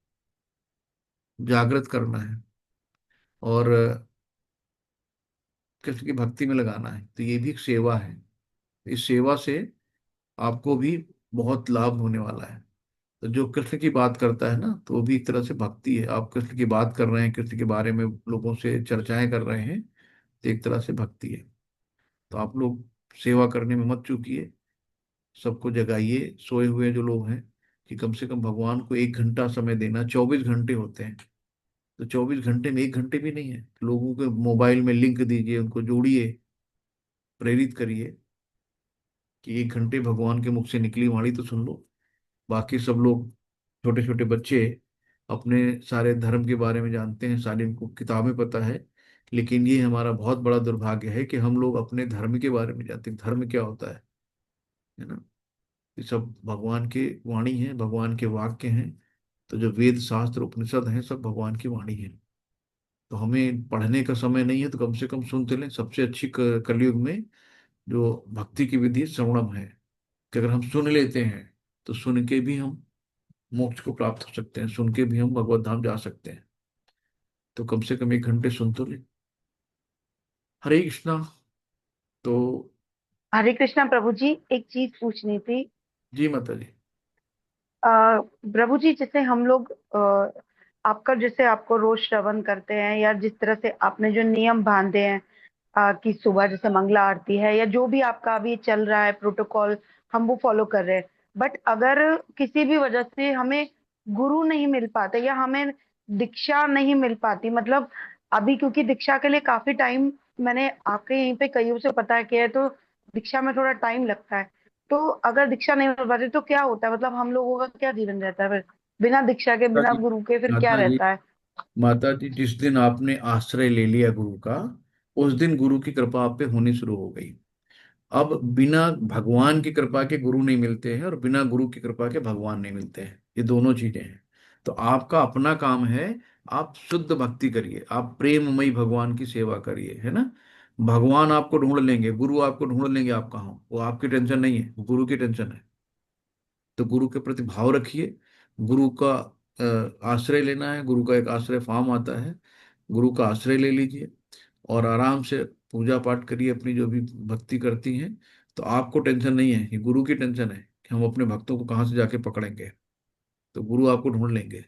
जागृत करना है, और कृष्ण की भक्ति में लगाना है। तो ये भी एक सेवा है। इस सेवा से आपको भी बहुत लाभ होने वाला है। तो जो कृष्ण की बात करता है ना, तो वो भी एक तरह से भक्ति है। आप कृष्ण की बात कर रहे हैं, कृष्ण के बारे में लोगों से चर्चाएं कर रहे हैं, तो एक तरह से भक्ति है। तो आप लोग सेवा करने में मत चूकिए। सबको जगाइए, सोए हुए जो लोग हैं, कि कम से कम भगवान को 1 घंटा समय देना। 24 घंटे होते हैं, तो 24 घंटे में 1 घंटे भी नहीं है। लोगों के मोबाइल में लिंक दीजिए, उनको जोड़िए, प्रेरित करिए, कि 1 घंटे भगवान के मुख से निकली वाणी तो सुन लो। बाकी सब लोग, छोटे छोटे बच्चे, अपने सारे धर्म के बारे में जानते हैं, सारी उनको किताबें पता है, लेकिन ये हमारा बहुत बड़ा दुर्भाग्य है कि हम लोग अपने धर्म के बारे में जानते हैं। धर्म क्या होता है ना। ये सब भगवान की वाणी है, भगवान के वाक्य हैं। तो जो वेद शास्त्र उपनिषद हैं, सब भगवान की वाणी है। तो हमें पढ़ने का समय नहीं है, तो कम से कम सुनते लें। सबसे अच्छी कलयुग में जो भक्ति की विधि श्रवणम है, कि अगर हम सुन लेते हैं, तो सुन के भी हम मोक्ष को प्राप्त हो सकते हैं, सुन के भी हम भगवत धाम जा सकते हैं। तो कम से कम 1 घंटे सुन तो ले। हरे कृष्णा। तो हरे कृष्णा प्रभु जी, एक चीज पूछनी थी। जी माता जी। प्रभु जी, जैसे हम लोग आपका जैसे आपको रोज श्रवण करते हैं, या जिस तरह से आपने जो नियम बांधे हैं, कि सुबह जैसे मंगला आरती है, या जो भी आपका अभी चल रहा है प्रोटोकॉल, हम वो फॉलो कर रहे हैं। बट अगर किसी भी वजह से हमें गुरु नहीं मिल पाते, या हमें दीक्षा नहीं मिल पाती, मतलब अभी क्योंकि दीक्षा के लिए काफी टाइम मैंने आपके यहीं पे कईयों से पता किया है, तो दीक्षा में थोड़ा टाइम लगता है। तो अगर दीक्षा नहीं मिल पाती तो क्या होता है, मतलब हम लोगों का क्या जीवन रहता है फिर, बिना दीक्षा के, माता बिना जी, गुरु के फिर क्या माता जी, रहता है? माता जी, जिस दिन आपने आश्रय ले लिया गुरु का, उस दिन गुरु की कृपा आप पे होनी शुरू हो गई। अब बिना भगवान की कृपा के गुरु नहीं मिलते हैं, और बिना गुरु की कृपा के भगवान नहीं मिलते हैं, ये दोनों चीजें हैं। तो आपका अपना काम है, आप शुद्ध भक्ति करिए, आप प्रेममयी भगवान की सेवा करिए, है ना। भगवान आपको ढूंढ लेंगे, गुरु आपको ढूंढ लेंगे, आप कहाँ हो वो आपकी टेंशन नहीं है, वो गुरु की टेंशन है। तो गुरु के प्रति भाव रखिए। गुरु का आश्रय लेना है, गुरु का एक आश्रय फॉर्म आता है, गुरु का आश्रय ले लीजिए और आराम से पूजा पाठ करिए, अपनी जो भी भक्ति करती हैं। तो आपको टेंशन नहीं है, ये गुरु की टेंशन है कि हम अपने भक्तों को कहाँ से जाके पकड़ेंगे। तो गुरु आपको ढूंढ लेंगे।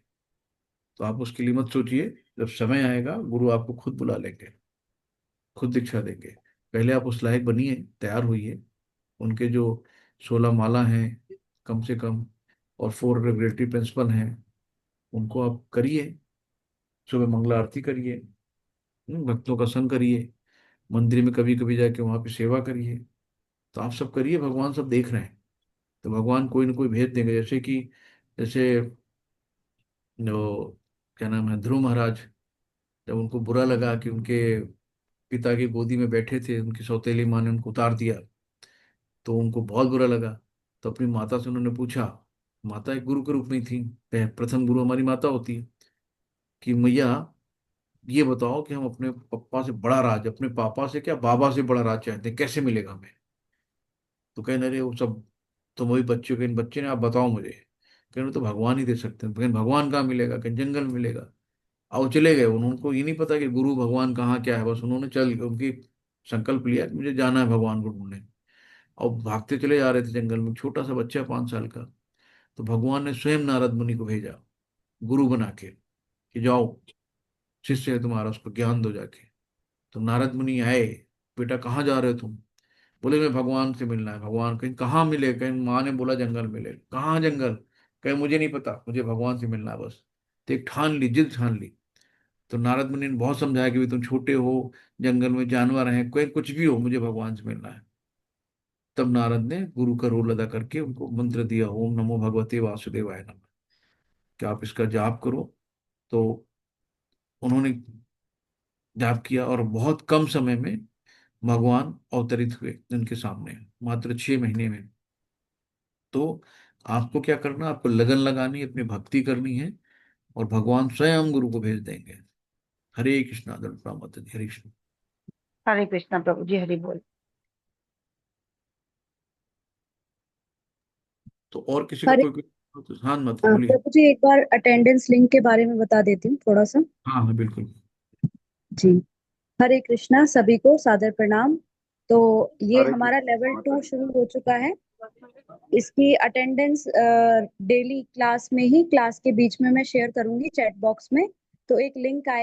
तो आप उसके लिए मत सोचिए, जब समय आएगा गुरु आपको खुद बुला लेंगे, खुद दीक्षा देंगे। पहले आप उस लायक बनिए, तैयार होइए। उनके जो 16 माला हैं कम से कम, और 4 रेगुलेटरी प्रिंसिपल हैं, उनको आप करिए। सुबह मंगला आरती करिए, भक्तों का संग करिए, मंदिर में कभी कभी जाके वहां पे सेवा करिए। तो आप सब करिए, भगवान सब देख रहे हैं। तो भगवान कोई ना कोई भेज देंगे। जैसे जो क्या नाम है, ध्रुव महाराज, जब उनको बुरा लगा कि उनके पिता की गोदी में बैठे थे, उनकी सौतेली माँ ने उनको उतार दिया, तो उनको बहुत बुरा लगा। तो अपनी माता से उन्होंने पूछा, माता एक गुरु के रूप में थी, प्रथम गुरु हमारी माता होती है, कि मैया ये बताओ कि हम अपने पापा से बड़ा राज, अपने पापा से क्या बाबा से बड़ा राज चाहते हैं, कैसे मिलेगा हमें। तो कहने अरे वो सब तो वही बच्चों के, इन बच्चे ने, आप बताओ मुझे। कहने तो भगवान ही दे सकते हैं। लेकिन भगवान कहाँ मिलेगा, कहीं जंगल में मिलेगा। और वो चले गए, उनको ये नहीं पता कि गुरु भगवान कहाँ क्या है, बस उन्होंने उनकी संकल्प लिया कि मुझे जाना है भगवान को ढूंढने। और भागते चले जा रहे थे जंगल में, छोटा सा बच्चा 5 साल का। तो भगवान ने स्वयं नारद मुनि को भेजा गुरु बना के, कि जाओ, शिष्य है तुम्हारा, उसको ज्ञान दो जाके। तो नारद मुनि आए, बेटा कहाँ जा रहे हो तुम? बोले मैं भगवान से मिलना है। भगवान कहीं कहाँ मिले? कहीं माँ ने बोला जंगल मिले। कहाँ जंगल? कहीं मुझे नहीं पता, मुझे भगवान से मिलना है बस। तो एक ठान ली, जिद ठान ली। तो नारद मुनि ने बहुत समझाया कि भाई तुम छोटे हो, जंगल में जानवर हैं, कोई कुछ भी हो, मुझे भगवान से मिलना है। तब नारद ने गुरु का रोल अदा करके उनको मंत्र दिया, ओम नमो भगवते वासुदेवाय नमः, कि आप इसका जाप करो। तो उन्होंने जाप किया, और बहुत कम समय में भगवान अवतरित हुए उनके सामने, मात्र 6 महीने में। तो आपको क्या करना, आपको लगन लगानी, अपनी भक्ति करनी है, और भगवान स्वयं गुरु को भेज देंगे। हरे कृष्णा दंडा माता दी, हरे कृष्ण। हरे कृष्णा प्रभु जी, हरि बोल। तो और किसी का हरे कोई हाँ मत बोलिए। प्रभु जी, एक बार अटेंडेंस लिंक के बारे में बता देती हूँ थोड़ा सा। हाँ हाँ बिल्कुल। जी, हरे कृष्णा, सभी को सादर प्रणाम। तो ये हरे हमारा कृष्ण लेवल माता 2 जी। शुरू हो चुका है। इसकी अटेंडेंस डेली क्लास में ही, क्लास के बीच में मैं शेयर करूंगी चैट बॉक्स में। तो एक लिंक आएगा।